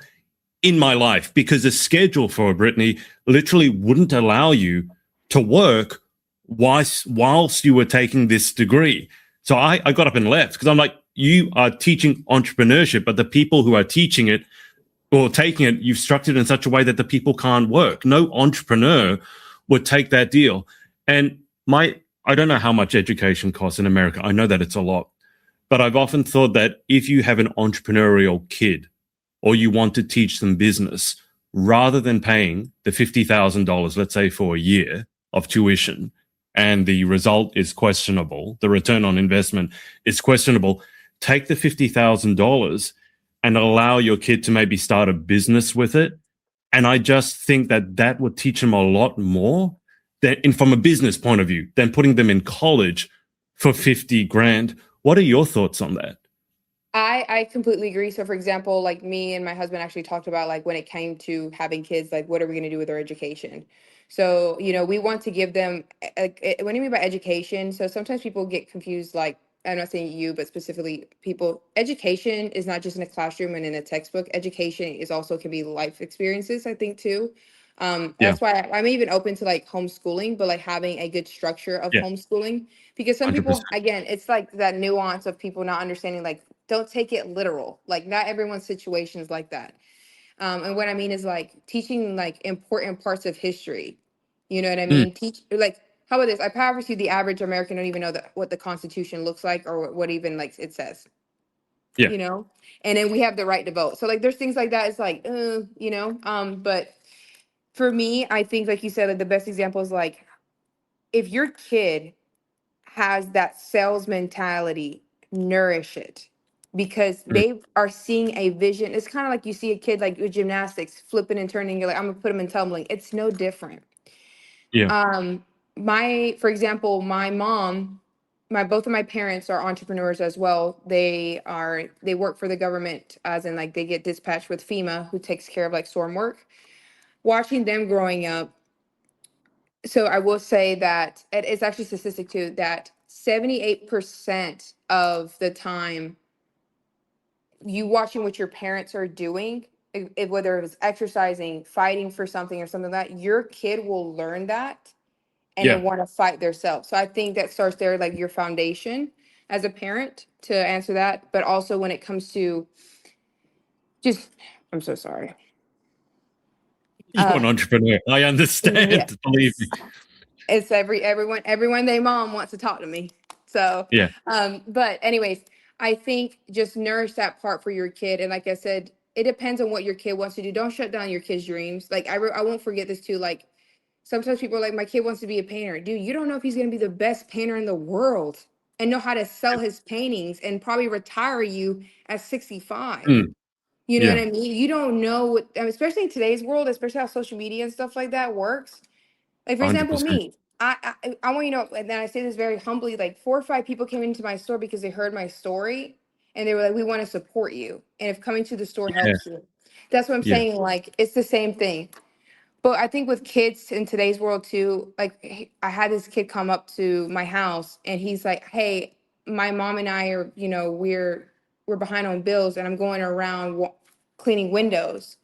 S2: in my life, because the schedule for Brittany literally wouldn't allow you to work whilst you were taking this degree. So I got up and left, because I'm like, you are teaching entrepreneurship, but the people who are teaching it or taking it, you've structured in such a way that the people can't work. No entrepreneur would take that deal. And my I don't know how much education costs in America. I know that it's a lot, but I've often thought that if you have an entrepreneurial kid or you want to teach them business, rather than paying the $50,000, let's say for a year of tuition, and the result is questionable, the return on investment is questionable, take the $50,000 and allow your kid to maybe start a business with it. And I just think that that would teach them a lot more from a business point of view than putting them in college for 50 grand. What are your thoughts on that?
S1: I completely agree. So for example, like me and my husband actually talked about like when it came to having kids, like what are we going to do with their education? So, we want to give them like what do you mean by education? So sometimes people get confused, like I'm not saying you, but specifically people, education is not just in a classroom and in a textbook. Education is also can be life experiences, I think too.
S2: Yeah,
S1: That's why I'm even open to like homeschooling, but like having a good structure of
S2: yeah,
S1: homeschooling, because some people,
S2: 100%.
S1: again, it's like that nuance of people not understanding, like don't take it literal. Like not everyone's situation is like that. And what I mean is like teaching like important parts of history. You know what I
S2: Mm,
S1: mean? Teach like, how about this? I promise you, the average American don't even know what the Constitution looks like or what even like it says.
S2: yeah,
S1: You know, and then we have the right to vote. So like, there's things like that. It's like, but for me, I think like you said, like the best example is like if your kid has that sales mentality, nourish it because
S2: mm,
S1: they are seeing a vision. It's kind of like you see a kid like with gymnastics flipping and turning. You're like, I'm gonna put them in tumbling. It's no different.
S2: yeah,
S1: Um, for example, my mom, both of my parents are entrepreneurs as well. They work for the government, as in like they get dispatched with FEMA, who takes care of like storm work. Watching them growing up, so I will say that it's actually statistic too that 78% of the time you watching what your parents are doing, whether it was exercising, fighting for something or something like that, your kid will learn that and then
S2: yeah.
S1: want to fight themselves. So I think that starts there, like your foundation as a parent to answer that. But also when it comes to just, I'm so sorry.
S2: You're
S1: Uh,
S2: an entrepreneur. I
S1: yeah.
S2: understand. Believe me.
S1: It's everyone they mom wants to talk to me. So
S2: Yeah,
S1: but anyways, I think just nourish that part for your kid. And like I said, it depends on what your kid wants to do. Don't shut down your kid's dreams. Like I won't forget this too. Like sometimes people are like, my kid wants to be a painter. Dude, you don't know if he's gonna be the best painter in the world and know how to sell his paintings and probably retire you at 65.
S2: mm,
S1: You know what
S2: yeah,
S1: I mean? You don't know what, I mean, especially in today's world, especially how social media and stuff like that works. Like for example,
S2: 100%.
S1: me, I want you to know, and then I say this very humbly, like 4 or 5 people came into my store because they heard my story and they were like, we want to support you. And if coming to the store
S2: Yeah,
S1: helps you, that's what I'm
S2: yeah,
S1: saying. Like it's the same thing. But I think with kids in today's world too, like I had this kid come up to my house and he's like, hey, my mom and I are, we're behind on bills and I'm going around cleaning windows.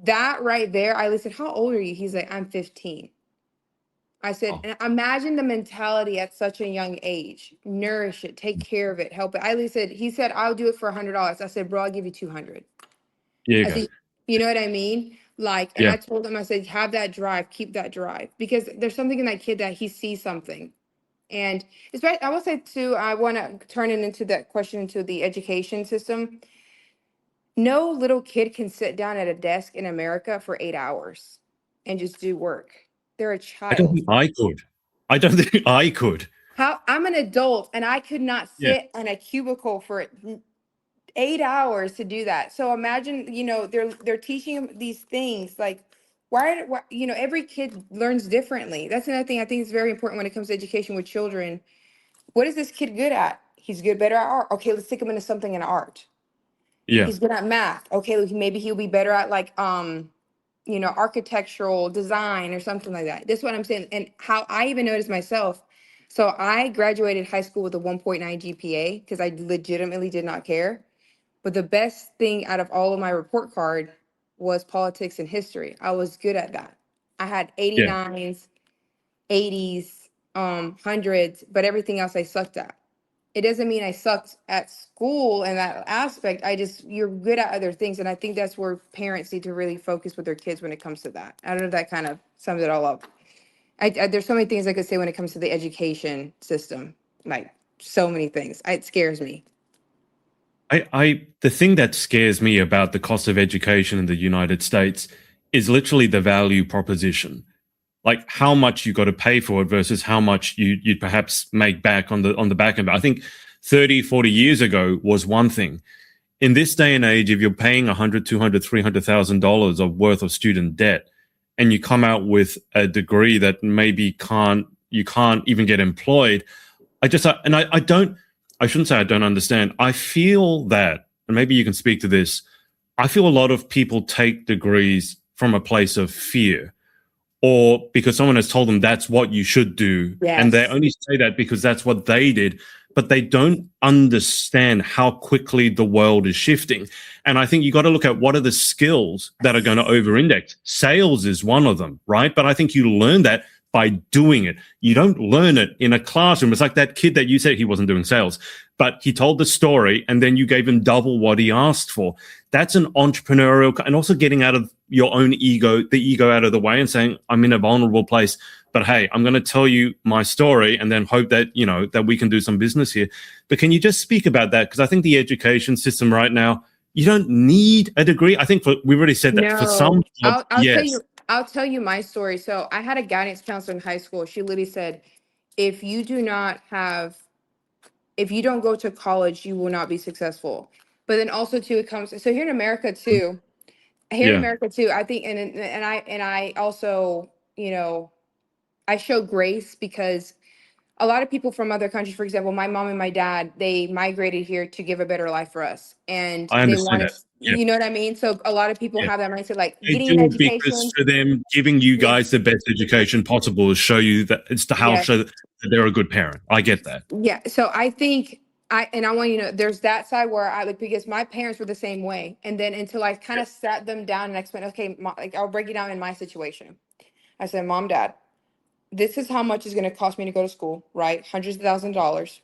S1: That right there, I said, how old are you? He's like, I'm 15. I said,
S2: oh,
S1: and imagine the mentality at such a young age. Nourish it, take care of it, help it. He said, I'll do it for $100. I said, bro, I'll give you 200.
S2: there you
S1: I
S2: go.
S1: said, you know what I mean? Like, and
S2: Yeah,
S1: I told him, I said, have that drive, keep that drive. Because there's something in that kid that he sees something. And especially, I will say too, I want to turn it into that question into the education system. No little kid can sit down at a desk in America for 8 hours and just do work. They're a
S2: I don't
S1: child.
S2: think I could. I don't think I could.
S1: How I'm an adult and I could not
S2: Yeah,
S1: sit on a cubicle for 8 hours to do that. So imagine, they're teaching them these things like why every kid learns differently. That's another thing I think is very important when it comes to education with children. What is this kid good at? He's good better at art. Okay, let's stick him into something in art.
S2: yeah,
S1: He's good at math. Okay, maybe he'll be better at like architectural design or something like that. This is what I'm saying. And how I even noticed myself. So I graduated high school with a 1.9 GPA because I legitimately did not care. But the best thing out of all of my report card was politics and history. I was good at that. I had
S2: yeah.
S1: 89s, 80s, hundreds, but everything else I sucked at. It doesn't mean I sucked at school in that aspect. You're good at other things. And I think that's where parents need to really focus with their kids when it comes to that. I don't know if that kind of sums it all up. There's so many things I could say when it comes to the education system, like so many things. It scares me.
S2: The thing that scares me about the cost of education in the United States is literally the value proposition. Like how much you got to pay for it versus how much you'd perhaps make back on the back end. I think 30, 40 years ago was one thing. In this day and age, if you're paying $100, $200, $300,000 of worth of student debt, and you come out with a degree that maybe you can't even get employed, I shouldn't say I don't understand. I feel that, and maybe you can speak to this. I feel a lot of people take degrees from a place of fear, or because someone has told them that's what you should do. And they
S1: Yes.
S2: only say that because that's what they did, but they don't understand how quickly the world is shifting. And I think you got to look at what are the skills that are going to over-index. Sales is one of them, right? But I think you learn that by doing it. You don't learn it in a classroom. It's like that kid that you said he wasn't doing sales, but he told the story and then you gave him double what he asked for. That's an entrepreneurial, and also getting out of your own ego, the ego out of the way and saying, I'm in a vulnerable place, but hey, I'm going to tell you my story and then hope that, that we can do some business here. But can you just speak about that? Because I think the education system right now, you don't need a degree. I think we've already said that for some
S1: No,
S2: jobs,
S1: I'll tell
S2: yes.
S1: you. I'll tell you my story. So I had a guidance counselor in high school. She literally said, if you do not have, if you don't go to college, you will not be successful. But then also too, it comes. So here in America too,
S2: Yeah,
S1: I think, and I also, I show grace because a lot of people from other countries, for example, my mom and my dad, they migrated here to give a better life for us. And
S2: I
S1: they
S2: understand
S1: want
S2: that.
S1: to,
S2: Yeah,
S1: you know what I mean? So a lot of people
S2: yeah.
S1: have that mindset, like
S2: They
S1: getting an
S2: do it because
S1: education.
S2: for them, giving you
S1: Yeah.
S2: guys the best education possible is show you that it's to how
S1: Yeah.
S2: show that they're a good parent. I get that.
S1: Yeah. So I think I want you to know there's that side where I like, because my parents were the same way. And then until I kind
S2: Yeah,
S1: of sat them down and explained, okay, like I'll break it down in my situation. I said, Mom, Dad, this is how much it's going to cost me to go to school, right? Hundreds of thousands of dollars.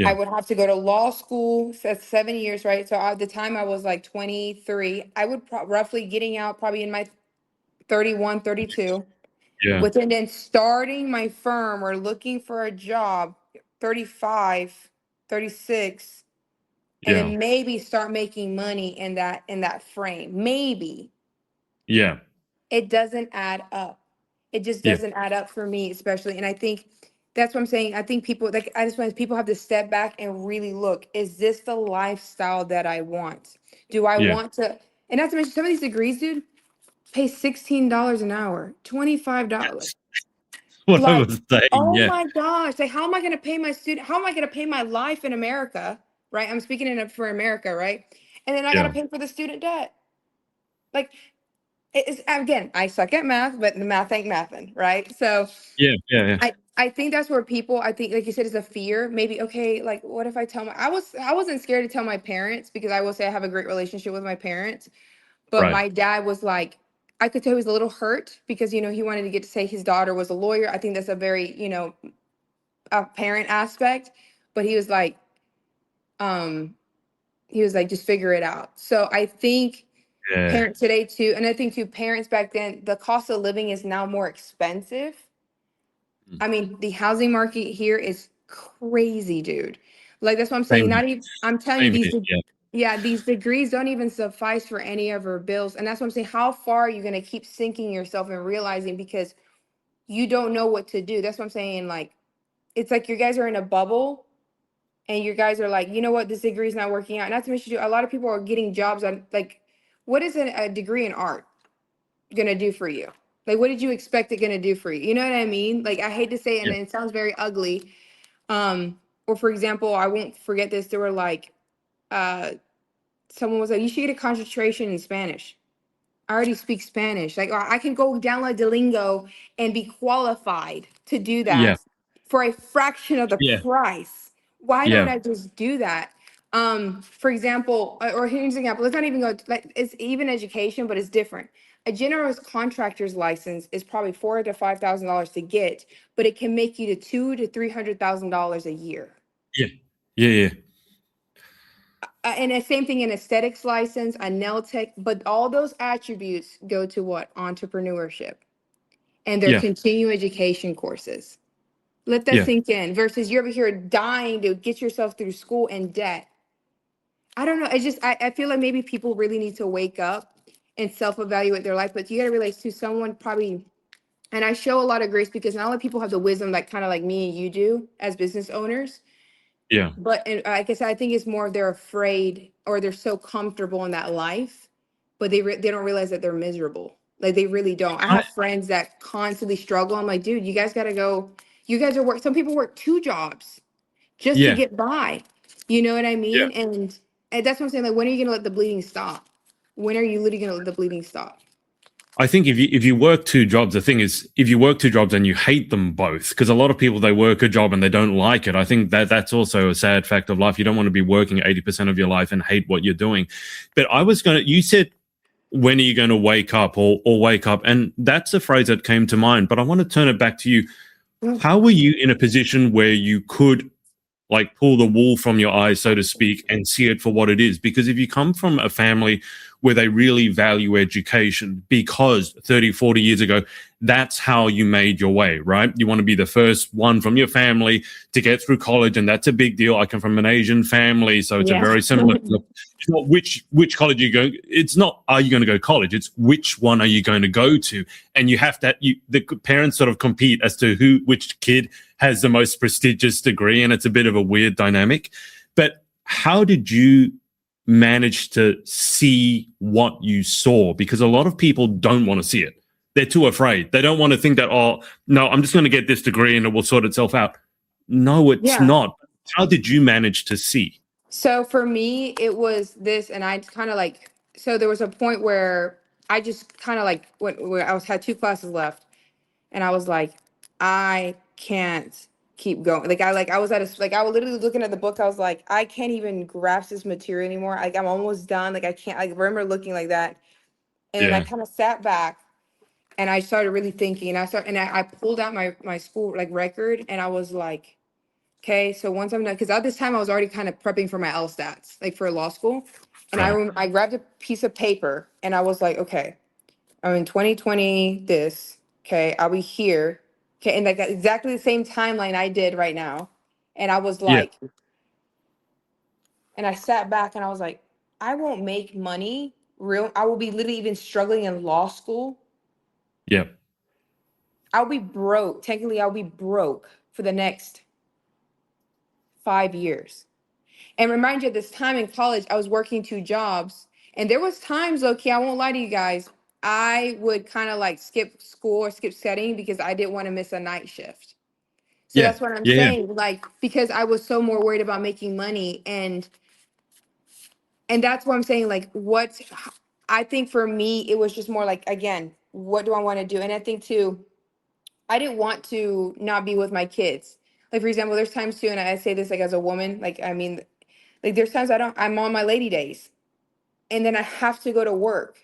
S1: I
S2: yeah,
S1: would have to go to law school for 7 years, right? So at the time I was like 23, I would roughly getting out probably in my 31, 32.
S2: yeah,
S1: Within then starting my firm or looking for a job, 35, 36, and
S2: yeah,
S1: then maybe start making money in that frame. Maybe.
S2: yeah,
S1: It doesn't add up. It just
S2: yeah,
S1: doesn't add up for me, especially. And I think that's what I'm saying. I think people like I just want people have to step back and really look, is this the lifestyle that I want? Do I
S2: yeah.
S1: want to, and not to mention some of these degrees, dude, pay $16 an hour, $25.
S2: That's what I
S1: Like,
S2: was saying.
S1: oh
S2: Yeah,
S1: my gosh. Like, how am I gonna pay my student? How am I gonna pay my life in America? Right? I'm speaking for America, right? And then I gotta
S2: yeah,
S1: pay for the student debt. Like, it's again, I suck at math, but the math ain't mathin', right? So
S2: yeah, yeah, yeah.
S1: I think that's where people, I think, like you said, is a fear. Maybe, okay, like what if I tell I wasn't scared to tell my parents because I will say I have a great relationship with my parents. But
S2: Right.
S1: my dad was like, I could tell he was a little hurt because, he wanted to get to say his daughter was a lawyer. I think that's a very, a parent aspect. But um, he was like, just figure it out. So I think
S2: Yeah,
S1: parents today too, and I think too, parents back then, the cost of living is now more expensive.
S2: mm.
S1: I mean, the housing market here is crazy, dude. Like that's what I'm saying.
S2: Same here.
S1: Not even I'm telling you
S2: Same here. Yeah,
S1: yeah, these degrees don't even suffice for any of our bills. And that's what I'm saying. How far are you gonna keep sinking yourself and realizing because you don't know what to do? That's what I'm saying. Like it's like you guys are in a bubble and you guys are like, you know what, this degree is not working out. Not to mention, a lot of people are getting jobs on like, what is a degree in art gonna do for you? Like, what did you expect it gonna do for you? You know what I mean? Like, I hate to say it, and
S2: yeah,
S1: it sounds very ugly. Or for example, I won't forget this. There were like, uh, someone was like, you should get a concentration in Spanish. I already speak Spanish. Like, I can go download Duolingo and be qualified to do
S2: yeah,
S1: that for a fraction of the
S2: yeah,
S1: price. Why don't
S2: yeah,
S1: I just do that? For example, or here's an example. Let's not even go. Like, it's even education, but it's different. A generous contractor's license is probably $4,000 to $5,000 to get, but it can make you to $200,000 to $300,000 a year.
S2: yeah, yeah, yeah.
S1: And the same thing in aesthetics license, a nail tech, but all those attributes go to what? Entrepreneurship. and their
S2: Yeah.
S1: continuing education courses. Let that
S2: Yeah.
S1: sink in versus you're over here dying to get yourself through school in debt. I don't know. It's just, I feel like maybe people really need to wake up and self-evaluate their life. But you got to realize too, someone probably, and I show a lot of grace because not only people have the wisdom like kind of like me and you do as business owners,
S2: Yeah.
S1: but and I guess I think it's more they're afraid or they're so comfortable in that life, but they don't realize that they're miserable. Like they really don't. I
S2: I,
S1: have friends that constantly struggle. I'm like, dude, you guys got to go. You guys are work. Some people work two jobs just to
S2: yeah.
S1: get by. You know what I
S2: Yeah.
S1: mean? And that's what I'm saying. Like, when are you gonna let the bleeding stop? When are you literally gonna let the bleeding stop?
S2: I think if you work two jobs, the thing is, if you work two jobs and you hate them both, because a lot of people they work a job and they don't like it. I think that's also a sad fact of life. You don't want to be working 80% of your life and hate what you're doing. But you said, when are you going to wake up or wake up? And that's a phrase that came to mind. But I want to turn it back to you.
S1: Mm.
S2: How were you in a position where you could like pull the wool from your eyes, so to speak, and see it for what it is? Because if you come from a family where they really value education, because 30, 40 years ago, that's how you made your way, right? You want to be the first one from your family to get through college, and that's a big deal. I come from an Asian family, so it's a
S1: Yeah.
S2: very similar. It's not which college you go. It's not are you going to go to college. It's which one are you going to go to, and you have to. The parents sort of compete as to which kid has the most prestigious degree, and it's a bit of a weird dynamic. But how did you manage to see what you saw? Because a lot of people don't want to see it. They're too afraid. They don't want to think that, oh, no, I'm just going to get this degree and it will sort itself out. No, it's
S1: Yeah.
S2: not. How did you manage to see?
S1: So for me, it was this, and I kind of like. So there was a point where I just kind of like where had two classes left, and I was like, I can't keep going. I was at a like I was literally looking at the book. I was like, I can't even grasp this material anymore. Like I'm almost done. Like I can't. I remember looking like that, and then I
S2: Yeah.
S1: kind of sat back and I started really thinking. And I pulled out my school like record, and I was like, okay, so once I'm done, because at this time I was already kind of prepping for my LSATs, like for law school, and
S2: Right.
S1: I grabbed a piece of paper and I was like, okay. I'm in 2020, this, okay, I'll be here. Okay, and like exactly the same timeline I did right now. And I was
S2: Yeah.
S1: like, and I sat back and I was like, I won't make money real. I will be literally even struggling in law school.
S2: Yeah.
S1: I'll be broke. Technically, I'll be broke for the next 5 years. And remind you, at this time in college, I was working two jobs. And there was times, okay, I won't lie to you guys, I would kind of like skip school or skip studying because I didn't want to miss a night shift. So
S2: Yeah.
S1: that's what I'm
S2: Yeah.
S1: saying. Like, because I was so more worried about making money. And that's what I'm saying. Like, what I think for me, it was just more like, again, what do I want to do? And I think too, I didn't want to not be with my kids. Like, for example, there's times too, and I say this like as a woman, like, I mean, like there's times I'm on my lady days and then I have to go to work.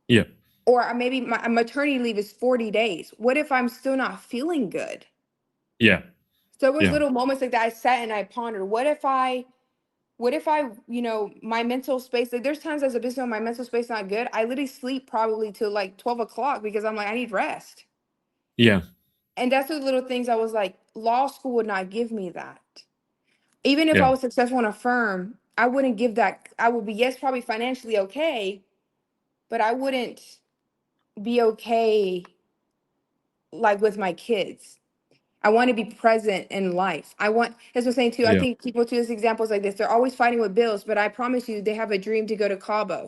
S2: Yeah.
S1: Or maybe my maternity leave is 40 days. What if I'm still not feeling good?
S2: Yeah.
S1: So it was
S2: Yeah.
S1: little moments like that I sat and I pondered, what if I, my mental space, like there's times as a business owner, my mental space not good. I literally sleep probably till like 12 o'clock because I'm like, I need rest.
S2: Yeah.
S1: And that's the little things I was like, law school would not give me that. Even if I
S2: Yeah.
S1: was successful in a firm, I wouldn't give that. I would be, yes, probably financially okay, but I wouldn't be okay like with my kids. I want to be present in life. That's what I'm saying too. I
S2: Yeah.
S1: think people choose examples like this. They're always fighting with bills, but I promise you, they have a dream to go to Cabo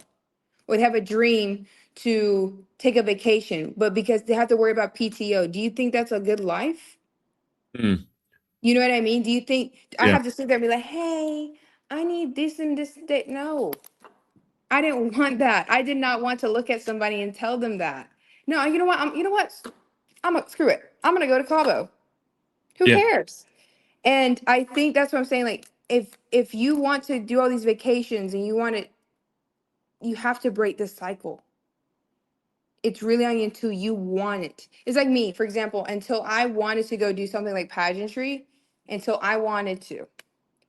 S1: or they have a dream to take a vacation, but because they have to worry about PTO, do you think that's a good life?
S2: Mm.
S1: You know what I mean? Do you think I
S2: Yeah.
S1: have to sit there and be like, hey, I need this and this and that? No, I didn't want that. I did not want to look at somebody and tell them that. No, you know what? Screw it. I'm gonna go to Cabo. Who
S2: Yeah.
S1: cares? And I think that's what I'm saying. Like, if you want to do all these vacations and you want it, you have to break this cycle. It's really on you until you want it. It's like me, for example, until I wanted to go do something like pageantry, until I wanted to.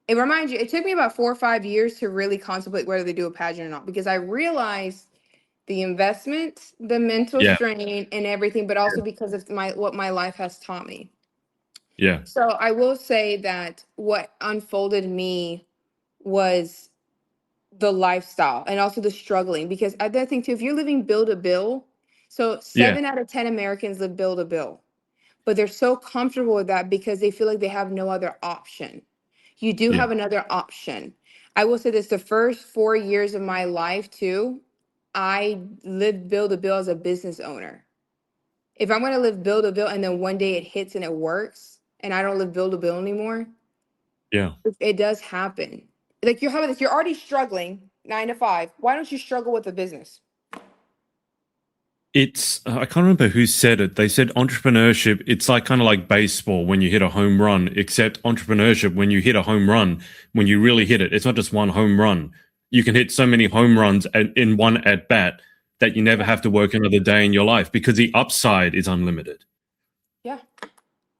S1: It reminds you, it took me about 4 or 5 years to really contemplate whether to do a pageant or not, because I realized the investment, the mental
S2: Yeah.
S1: strain, and everything, but also because of what my life has taught me.
S2: Yeah.
S1: So I will say that what unfolded me was the lifestyle and also the struggling, because I think too, if you're living bill to bill, so
S2: Yeah.
S1: 7 out of 10 Americans live bill to bill, but they're so comfortable with that because they feel like they have no other option. You do
S2: Yeah.
S1: have another option. I will say this, the first 4 years of my life too, I lived bill to bill as a business owner. If I'm going to live bill to bill and then one day it hits and it works and I don't live bill to bill anymore,
S2: Yeah.
S1: it does happen. Like you're having this, you're already struggling 9 to 5. Why don't you struggle with a business?
S2: It's I can't remember who said it. They said entrepreneurship, it's like kind of like baseball when you hit a home run, except entrepreneurship, when you hit a home run, when you really hit it, it's not just one home run. You can hit so many home runs in one at bat that you never
S1: Yeah.
S2: have to work another day in your life because the upside is unlimited.
S1: Yeah.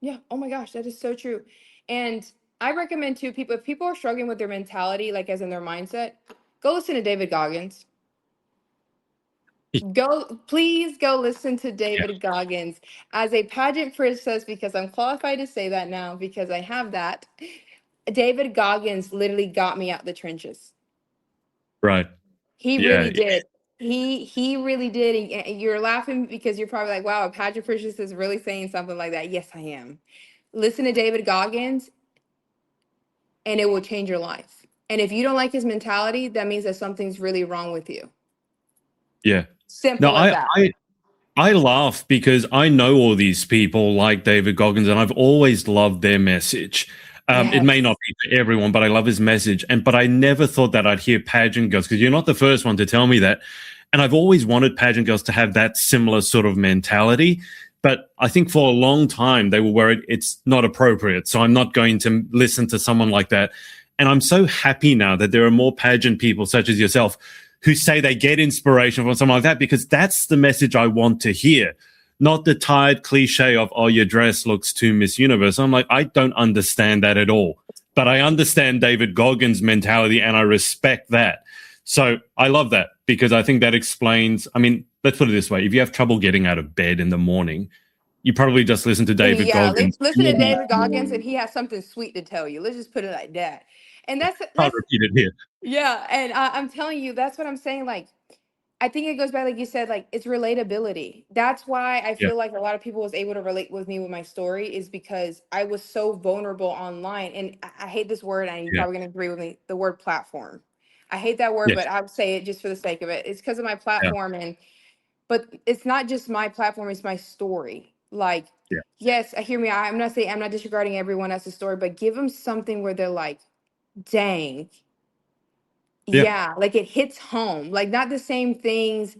S1: Yeah. Oh my gosh, that is so true. And I recommend to people, if people are struggling with their mentality, like as in their mindset, go listen to David Goggins. Please go listen to
S2: Yeah.
S1: David Goggins as a pageant princess, because I'm qualified to say that now because I have that. David Goggins literally got me out the trenches.
S2: Right.
S1: He
S2: Yeah.
S1: really did. He really did. And you're laughing because you're probably like, wow, a pageant princess is really saying something like that. Yes, I am. Listen to David Goggins and it will change your life. And if you don't like his mentality, that means that something's really wrong with you.
S2: Yeah. No,
S1: Simple as
S2: I,
S1: that.
S2: I I laugh because I know all these people like David Goggins, and I've always loved their message. It may not
S1: Yes.
S2: be for everyone, but I love his message. But I never thought that I'd hear pageant girls, because you're not the first one to tell me that. And I've always wanted pageant girls to have that similar sort of mentality. But I think for a long time they were worried it's not appropriate, so I'm not going to listen to someone like that. And I'm so happy now that there are more pageant people such as yourself who say they get inspiration from something like that, because that's the message I want to hear. Not the tired cliche of, oh, your dress looks too Miss Universe. I'm like, I don't understand that at all. But I understand David Goggins' mentality and I respect that. So I love that, because I think that explains. I mean, let's put it this way. If you have trouble getting out of bed in the morning, you probably just listen to David
S1: Yeah,
S2: Goggins.
S1: let's listen to David Goggins and he has something sweet to tell you. Let's just put it like that. And
S2: I'll
S1: that's
S2: repeat it here.
S1: yeah, and I'm telling you, that's what I'm saying. Like, I think it goes back, like you said, like it's relatability. That's why I
S2: Yeah.
S1: feel like a lot of people was able to relate with me with my story, is because I was so vulnerable online. And I hate this word, and you're
S2: Yeah.
S1: probably gonna agree with me, the word platform. I hate that word,
S2: Yes.
S1: but I'll say it just for the sake of it. It's because of my
S2: Yeah.
S1: platform, and but it's not just my platform, it's my story. Like,
S2: Yeah.
S1: yes, I hear me. I'm not saying, I'm not disregarding everyone else's story, but give them something where they're like, dang,
S2: Yeah.
S1: yeah, like it hits home. Like not the same things,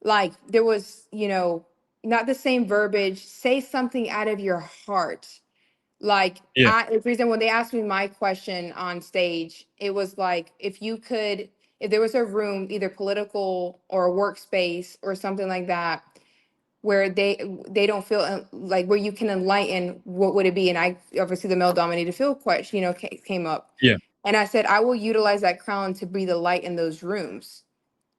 S1: like there was, not the same verbiage. Say something out of your heart. Like
S2: Yeah.
S1: the reason when they asked me my question on stage, it was like, if there was a room, either political or a workspace or something like that, where they don't feel like, where you can enlighten, what would it be? And I obviously, the male dominated field question, came up.
S2: Yeah.
S1: And I said, I will utilize that crown to be the light in those rooms.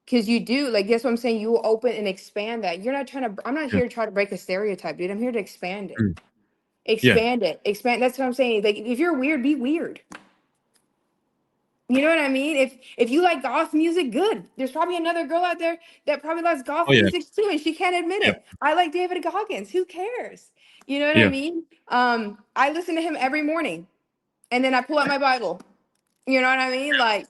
S1: Because you do, like, that's what I'm saying. You will open and expand that. You're not trying to, I'm not
S2: Yeah.
S1: here to try to break a stereotype, dude. I'm here to expand it.
S2: Mm. Yeah.
S1: Expand it. Expand. That's what I'm saying. Like, if you're weird, be weird. You know what I mean? If you like goth music, good. There's probably another girl out there that probably likes goth
S2: Oh, yeah.
S1: music too, and she can't admit
S2: Yeah.
S1: it. I like David Goggins. Who cares? You know what I
S2: Yeah.
S1: mean? I listen to him every morning, and then I pull out my Bible. You know what I mean? Like,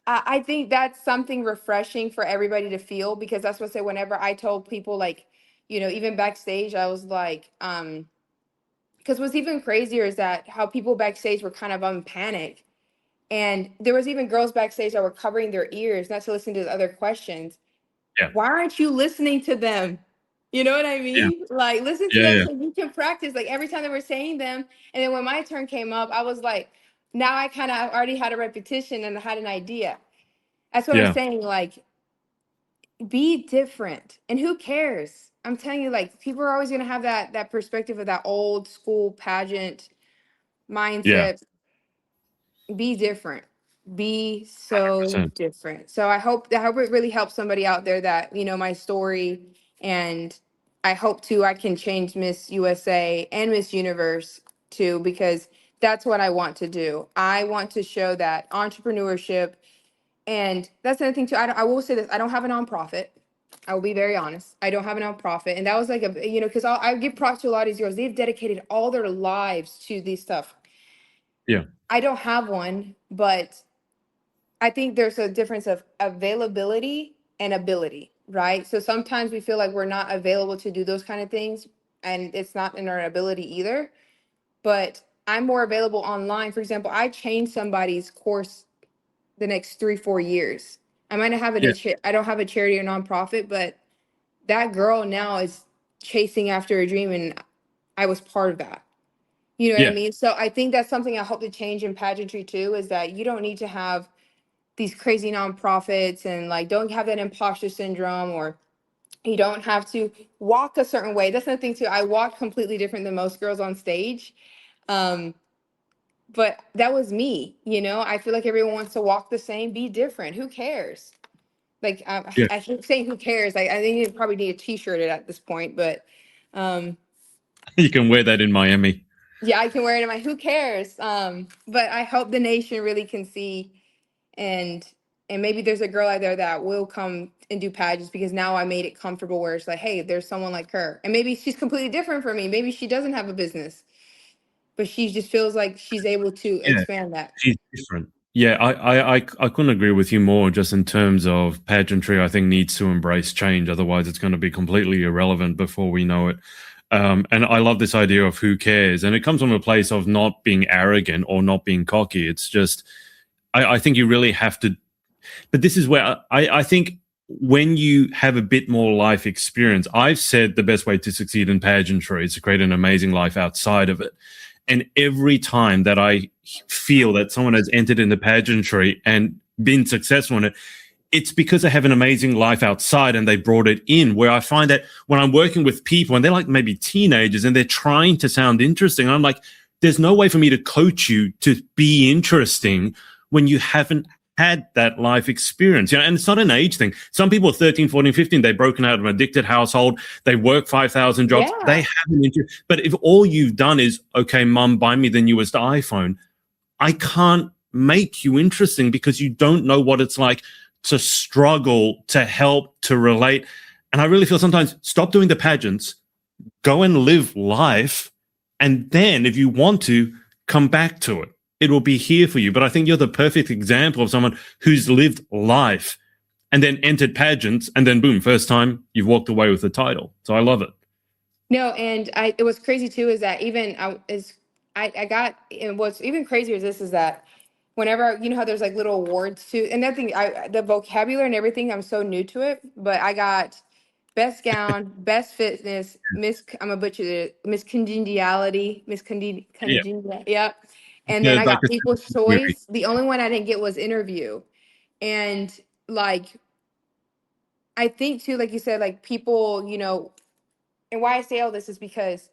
S1: I think that's something refreshing for everybody to feel, because that's what I say whenever I told people, like, even backstage, I was like, because what's even crazier is that how people backstage were kind of on panic. And there was even girls backstage that were covering their ears, not to listen to the other questions.
S2: Yeah.
S1: Why aren't you listening to them? You know what I
S2: Yeah.
S1: mean? Like, listen to
S2: Yeah.
S1: them
S2: Yeah.
S1: so you can practice. Like, every time they were saying them. And then when my turn came up, I was like, now I kind of already had a repetition and I had an idea. That's what I'm
S2: Yeah.
S1: saying. Like, be different. And who cares? I'm telling you, like, people are always going to have that perspective of that old school pageant
S2: Yeah.
S1: mindset. Be different. Be so
S2: 100%.
S1: different. So I hope it really helps somebody out there that, my story, and I hope too I can change Miss USA and Miss Universe too, because that's what I want to do. I want to show that entrepreneurship, and that's another thing too. I will say this, I don't have a nonprofit. I will be very honest. I don't have a nonprofit. And that was like because I give props to a lot of these girls. They've dedicated all their lives to this stuff.
S2: Yeah.
S1: I don't have one, but I think there's a difference of availability and ability, right? So sometimes we feel like we're not available to do those kind of things, and it's not in our ability either. But I'm more available online. For example, I changed somebody's course the next 3-4 years. I might not have
S2: Yeah.
S1: I don't have a charity or nonprofit, but that girl now is chasing after a dream, and I was part of that. You know what I
S2: Yeah.
S1: mean? So I think that's something I hope to change in pageantry too, is that you don't need to have these crazy nonprofits, and like don't have that imposter syndrome, or you don't have to walk a certain way. That's another thing too. I walked completely different than most girls on stage. Um, but that was me, I feel like everyone wants to walk the same, be different. Who cares? Like
S2: Yeah.
S1: I keep saying who cares? I think you probably need a t-shirt at this point, but um
S2: You can wear that in Miami.
S1: yeah, I can wear it in my who cares. But I hope the nation really can see, and maybe there's a girl out there that will come and do pageants because now I made it comfortable where it's like, hey, there's someone like her. And maybe she's completely different from me. Maybe she doesn't have a business, but she just feels like she's able to
S2: Yeah.
S1: expand that.
S2: She's different. Yeah, I couldn't agree with you more just in terms of pageantry. I think needs to embrace change. Otherwise, it's going to be completely irrelevant before we know it. And I love this idea of who cares. And it comes from a place of not being arrogant or not being cocky. It's just, I think you really have to. But this is where I think when you have a bit more life experience, I've said the best way to succeed in pageantry is to create an amazing life outside of it. And every time that I feel that someone has entered into pageantry and been successful in it, it's because they have an amazing life outside and they brought it in. Where I find that when I'm working with people and they're like maybe teenagers and they're trying to sound interesting, I'm like, there's no way for me to coach you to be interesting when you haven't had that life experience. And it's not an age thing. Some people are 13, 14, 15, they've broken out of an addicted household, they work 5,000 jobs, they
S1: Yeah.
S2: have an interest. But if all you've done is, okay, mum, buy me the newest iPhone, I can't make you interesting because you don't know what it's like to struggle, to help, to relate. And I really feel sometimes stop doing the pageants, go and live life. And then if you want to, come back to it. It will be here for you. But I think you're the perfect example of someone who's lived life and then entered pageants, and then boom, first time you've walked away with the title. So I love it.
S1: No, and it was crazy too, is that even I got, and what's even crazier is this, is that whenever, how there's like little awards too, and that thing, the vocabulary and everything, I'm so new to it, but I got best gown, best fitness, I'm a butcher it,
S2: Yeah.
S1: yep. And then
S2: Yeah,
S1: I
S2: like
S1: got
S2: a
S1: people's
S2: movie.
S1: choice. The only one I didn't get was interview. And like, I think too, like you said, like people, and why I say all this is because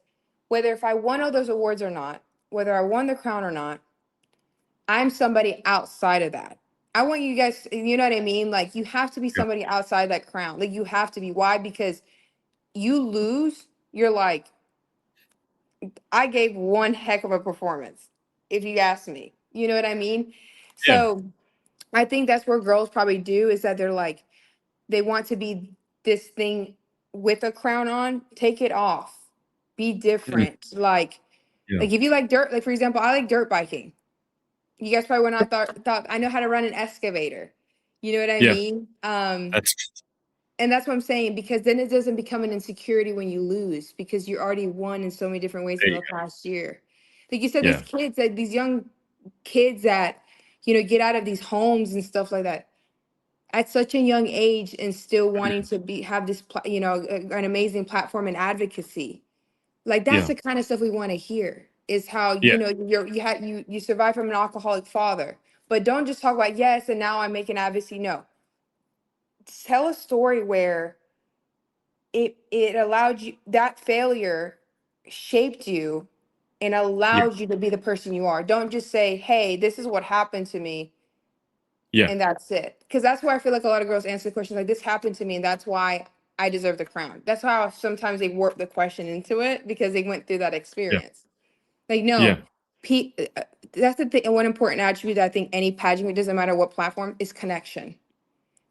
S1: whether if I won all those awards or not, whether I won the crown or not, I'm somebody outside of that. I want you guys, you know what I mean? Like you have to be
S2: Yeah.
S1: somebody outside that crown. Like you have to be. Why? Because you lose, you're like, I gave one heck of a performance, if you ask me. You know what I mean?
S2: Yeah.
S1: So I think that's where girls probably do, is that they're like, they want to be this thing with a crown on, take it off. Be
S2: Mm,
S1: different.
S2: yeah.
S1: Like if you like dirt, like for example, I like dirt biking. You guys probably would not thought I know how to run an excavator. You know what I
S2: Yeah.
S1: mean?
S2: That's
S1: And that's what I'm saying, because then it doesn't become an insecurity when you lose, because you already won in so many different ways
S2: there
S1: in
S2: you
S1: the
S2: go.
S1: past year. Like you said,
S2: Yeah.
S1: these young kids that, get out of these homes and stuff like that at such a young age, and still wanting
S2: Mm,
S1: to have this, an amazing platform in advocacy. Like that's
S2: yeah.
S1: the kind of stuff we want to hear, is how,
S2: Yeah.
S1: you survived from an alcoholic father. But don't just talk about, yes, and now I'm making advocacy. No. Tell a story where it allowed you, that failure shaped you and
S2: Yeah.
S1: allowed you to be the person you are. Don't just say, hey, this is what happened to me.
S2: Yeah.
S1: and that's it. Because that's why I feel like a lot of girls answer the question like, this happened to me, and that's why I deserve the crown. That's how sometimes they warp the question into it because they went through that
S2: Yeah.
S1: experience. Like, no,
S2: Yeah.
S1: that's the thing. One important attribute that I think any pageant, doesn't matter what platform, is connection.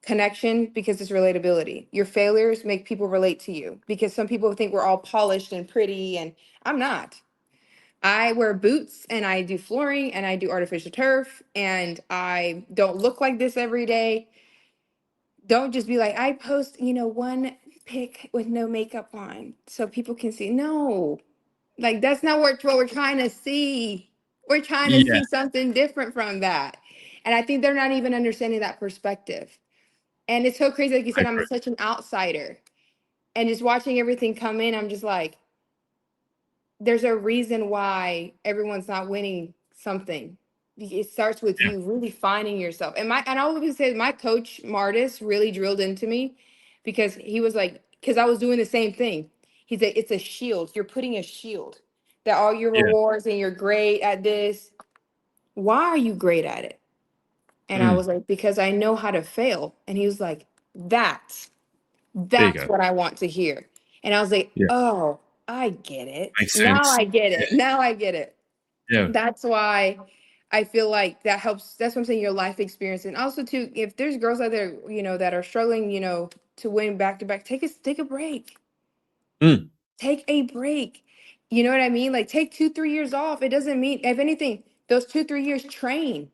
S1: Connection, because it's relatability. Your failures make people relate to you because some people think we're all polished and pretty, and I'm not. I wear boots and I do flooring and I do artificial turf and I don't look like this every day. Don't just be like, I post, one pic with no makeup on so people can see. No, like that's not what we're trying to see. We're trying to
S2: Yeah.
S1: see something different from that. And I think they're not even understanding that perspective. And it's so crazy. Like you
S2: I
S1: said, I'm
S2: agree.
S1: such an outsider. And just watching everything come in, I'm just like, there's a reason why everyone's not winning something. It starts with
S2: Yeah.
S1: you really finding yourself. And I always say my coach Martis really drilled into me because he was like, because I was doing the same thing. He said, it's a shield. You're putting a shield that all your
S2: Yeah.
S1: rewards and you're great at this. Why are you great at it? And I
S2: Mm.
S1: was like, because I know how to fail. And he was like, that.
S2: There you
S1: That's
S2: go.
S1: what I want to hear. And I was like,
S2: Yeah.
S1: oh, I get it.
S2: Makes
S1: Now
S2: sense.
S1: I get it. Now I get it.
S2: Yeah.
S1: That's why I feel like that helps. That's what I'm saying, your life experience. And also too, if there's girls out there, that are struggling, to win back to back, take a break.
S2: Mm.
S1: Take a break. You know what I mean? Like take 2, 3 years off. It doesn't mean, if anything, those 2, 3 years
S2: Yeah.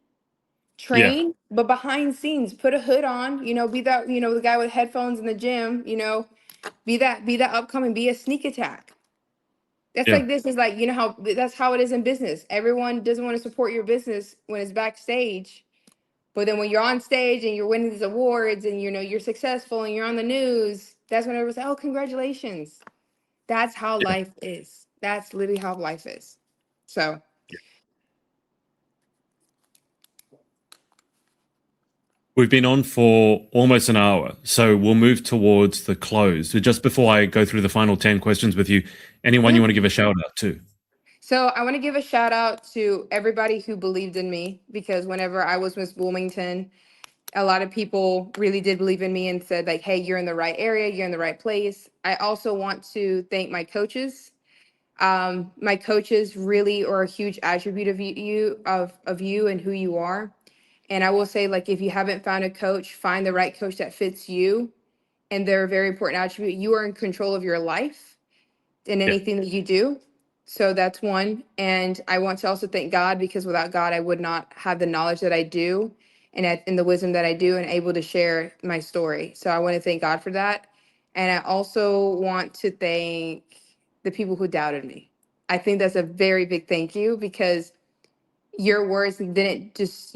S1: train, but behind scenes, put a hood on, be that, the guy with headphones in the gym, be that upcoming, be a sneak attack. That's
S2: Yeah.
S1: like, this is like, how that's how it is in business. Everyone doesn't want to support your business when it's backstage. But then when you're on stage and you're winning these awards and you're successful and you're on the news, that's when everyone's like, oh, congratulations. That's how
S2: Yeah.
S1: life is. That's literally how life is. So
S2: We've been on for almost an hour, so we'll move towards the close. So just before I go through the final 10 questions with you, anyone you
S1: yeah.
S2: want to give a shout out to?
S1: So I want to give a shout out to everybody who believed in me because whenever I was Miss Bloomington, a lot of people really did believe in me and said like, hey, you're in the right area, you're in the right place. I also want to thank my coaches. My coaches really are a huge attribute of you and who you are. And I will say, like, if you haven't found a coach, find the right coach that fits you. And they're a very important attribute. You are in control of your life in
S2: Yeah.
S1: anything that you do. So that's one. And I want to also thank God because without God, I would not have the knowledge that I do and the wisdom that I do and able to share my story. So I want to thank God for that. And I also want to thank the people who doubted me. I think that's a very big thank you because your words didn't just,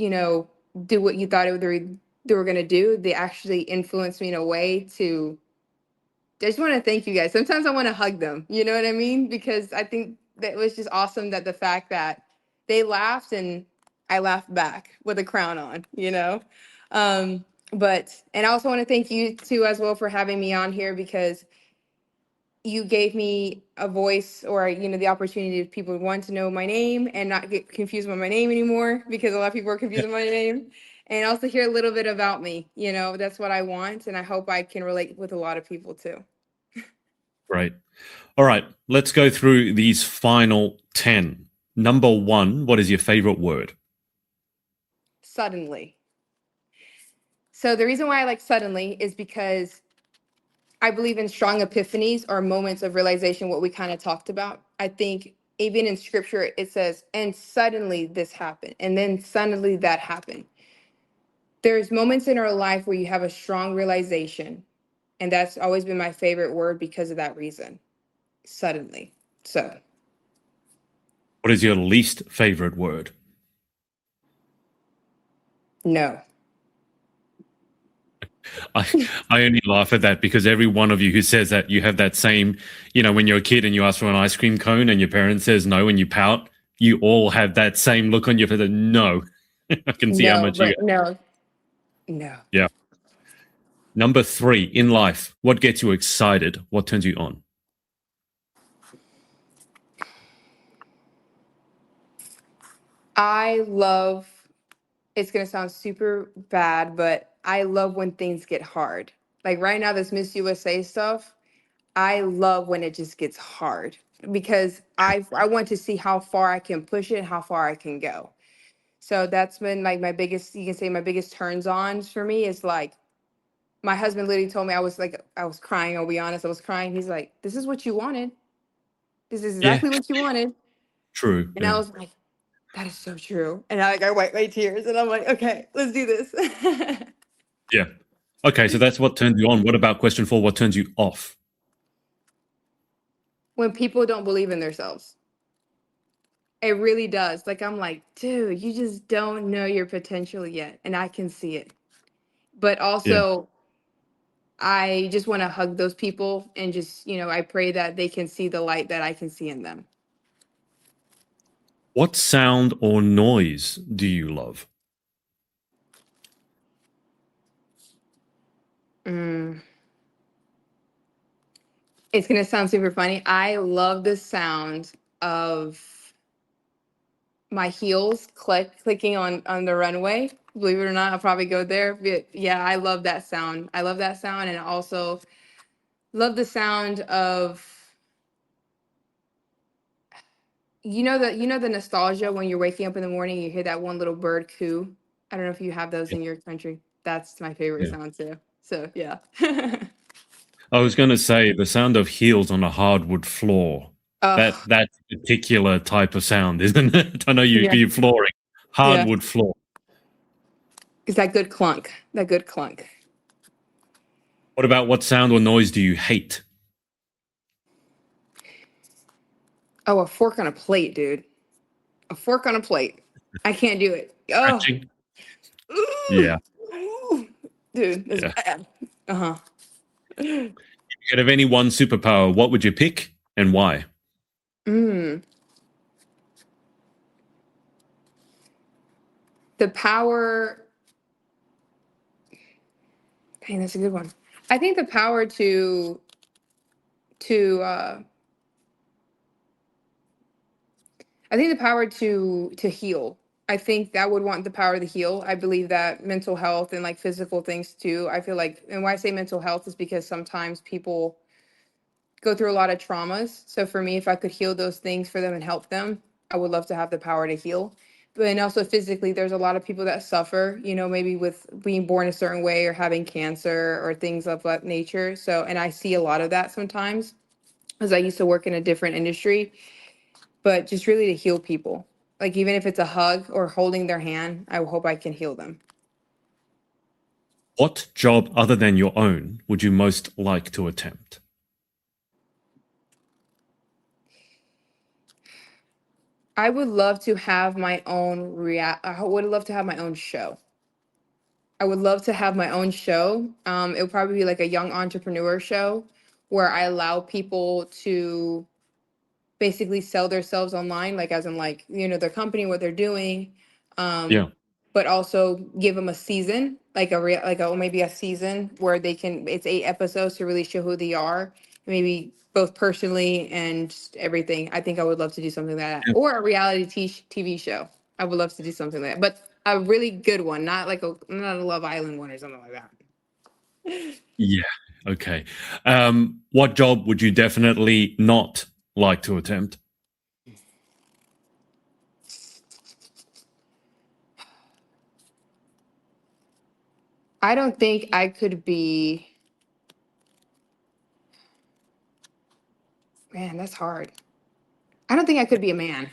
S1: do what you thought they were going to do. They actually influenced me in a way to I just want to thank you guys. Sometimes I want to hug them. You know what I mean? Because I think that it was just awesome that the fact that they laughed and I laughed back with a crown on. Um, and I also want to thank you too as well for having me on here because you gave me a voice or, the opportunity of people want to know my name and not get confused by my name anymore because a lot of people are
S2: Yeah.
S1: confused with my name. And also hear a little bit about me. That's what I want. And I hope I can relate with a lot of people too.
S2: Great. All right. Let's go through these final 10. Number one, what is your favorite word?
S1: Suddenly. So the reason why I like suddenly is because I believe in strong epiphanies or moments of realization, what we kind of talked about. I think even in scripture, it says, and suddenly this happened, and then suddenly that happened. There's moments in our life where you have a strong realization, and that's always been my favorite word because of that reason. Suddenly. So,
S2: What is your least favorite word?
S1: no.
S2: I, I only laugh at that because every one of you who says that, you have that same, when you're a kid and you ask for an ice cream cone and your parent says no and you pout, you all have that same look on your face. No. I can see how
S1: No,
S2: much you.
S1: but no, no.
S2: Yeah. Number three, in life, what gets you excited? What turns you on?
S1: I love it's gonna sound super bad, but I love when things get hard. Like right now, this Miss USA stuff, I love when it just gets hard because I want to see how far I can push it and how far I can go. So that's been like my biggest, you can say my biggest turns ons for me is like my husband literally told me I was crying, I'll be honest, I was crying. He's like, "This is what you wanted. This is
S2: Yeah,
S1: exactly what you wanted."
S2: true.
S1: And I
S2: Yeah.
S1: was like, that is so true. And I wipe my tears and I'm like, okay, let's do this.
S2: Yeah. Okay, so that's what turns you on. What about question 4? What turns you off?
S1: When people don't believe in themselves. It really does. Like I'm like, dude, you just don't know your potential yet. And I can see it. But
S2: Yeah.
S1: also I just want to hug those people and just, I pray that they can see the light that I can see in them.
S2: What sound or noise do you love?
S1: Mm. It's gonna sound super funny. I love the sound of my heels clicking on the runway. Believe it or not, I'll probably go there. But yeah, I love that sound. I love that sound, and I also love the sound of the nostalgia when you're waking up in the morning, you hear that one little bird coo. I don't know if you have those
S2: Yeah.
S1: in your country. That's my favorite
S2: Yeah.
S1: sound too. So yeah.
S2: I was going to say the sound of heels on a hardwood floor.
S1: Oh
S2: That's a particular type of sound, isn't it? I know
S1: yeah,
S2: you're flooring.
S1: yeah.
S2: Hardwood floor.
S1: It's that good clunk. That good clunk.
S2: What about what sound or noise do you hate?
S1: Oh, a fork on a plate, dude. A fork on a plate. I can't do it. Oh,
S2: Scratching?
S1: ooh,
S2: Yeah.
S1: ooh. Dude, it's
S2: Yeah.
S1: bad. Uh-huh.
S2: If you could have any one superpower, what would you pick and why?
S1: Mm. The power. Dang, that's a good one. I think the power to I think the power to heal. I think that would want the power to heal. I believe that mental health and like physical things too. I feel like, and why I say mental health is because sometimes people go through a lot of traumas. So for me, if I could heal those things for them and help them, I would love to have the power to heal. But and also physically, there's a lot of people that suffer, maybe with being born a certain way or having cancer or things of that nature. So, and I see a lot of that sometimes because I used to work in a different industry, but just really to heal people. Like even if it's a hug or holding their hand, I hope I can heal them.
S2: What job other than your own would you most like to attempt?
S1: I would love to have my own I would love to have my own show. I would love to have my own show. It would probably be like a young entrepreneur show where I allow people to basically sell themselves online, like as in like, their company, what they're doing,
S2: Yeah.
S1: but also give them a season, like maybe a season where it's 8 episodes to really show who they are, maybe both personally and everything. I think I would love to do something like that,
S2: Yeah.
S1: or a reality TV show. I would love to do something like that, but a really good one, not a Love Island one or something like that.
S2: Yeah. Okay. What job would you definitely not like to attempt?
S1: I don't think I could be. Man, that's hard. I don't think I could be a man.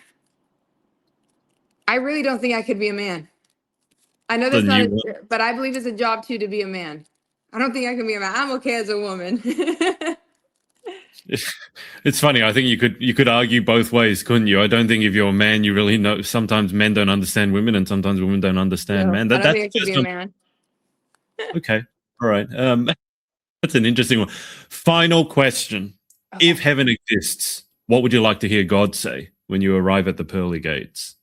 S1: I really don't think I could be a man. I know
S2: The
S1: that's not
S2: new
S1: a,
S2: one.
S1: but I believe it's a job too to be a man. I don't think I can be a man. I'm okay as a woman.
S2: It's funny. I think you could argue both ways, couldn't you? I don't think if you're a man, you really know. Sometimes men don't understand women, and sometimes women don't understand
S1: No,
S2: men.
S1: I don't
S2: That's
S1: think I could be
S2: just
S1: a man.
S2: okay. All right. That's an interesting one. Final question: if
S1: Okay.
S2: heaven exists, what would you like to hear God say when you arrive at the pearly gates?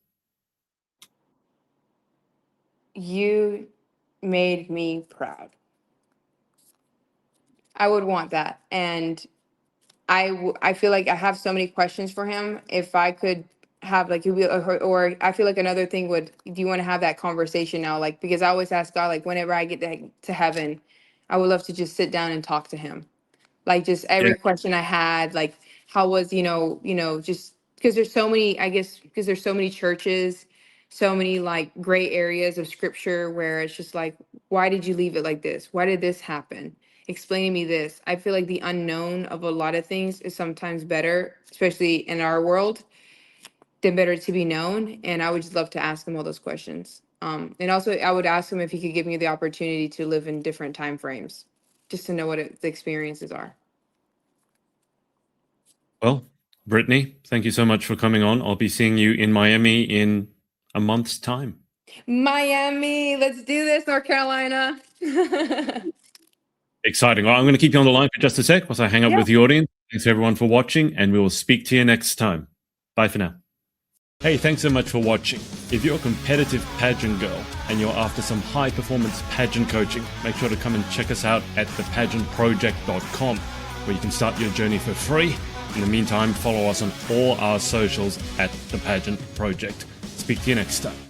S1: You made me proud. I would want that. And I feel like I have so many questions for him. If I could have like or I feel like another thing would, do you want to have that conversation now? Like, because I always ask God, like whenever I get to heaven, I would love to just sit down and talk to him. Like just
S2: Yeah.
S1: every question I had, like how was, just because there's so many, I guess, because there's so many churches, so many like gray areas of scripture where it's just like, why did you leave it like this? Why did this happen? Explain to me this. I feel like the unknown of a lot of things is sometimes better, especially in our world, than better to be known. And I would just love to ask him all those questions. And also I would ask him if he could give me the opportunity to live in different time frames, just to know what the experiences are.
S2: Well, Brittany, thank you so much for coming on. I'll be seeing you in Miami in a month's time.
S1: Miami, let's do this, North Carolina.
S2: Exciting. Well, I'm going to keep you on the line for just a sec whilst I hang up
S1: Yeah.
S2: with the audience. Thanks everyone for watching, and we will speak to you next time. Bye for now. Hey, thanks so much for watching. If you're a competitive pageant girl and you're after some high performance pageant coaching, make sure to come and check us out at thepageantproject.com, where you can start your journey for free. In the meantime, follow us on all our socials at The Pageant Project. Speak to you next time.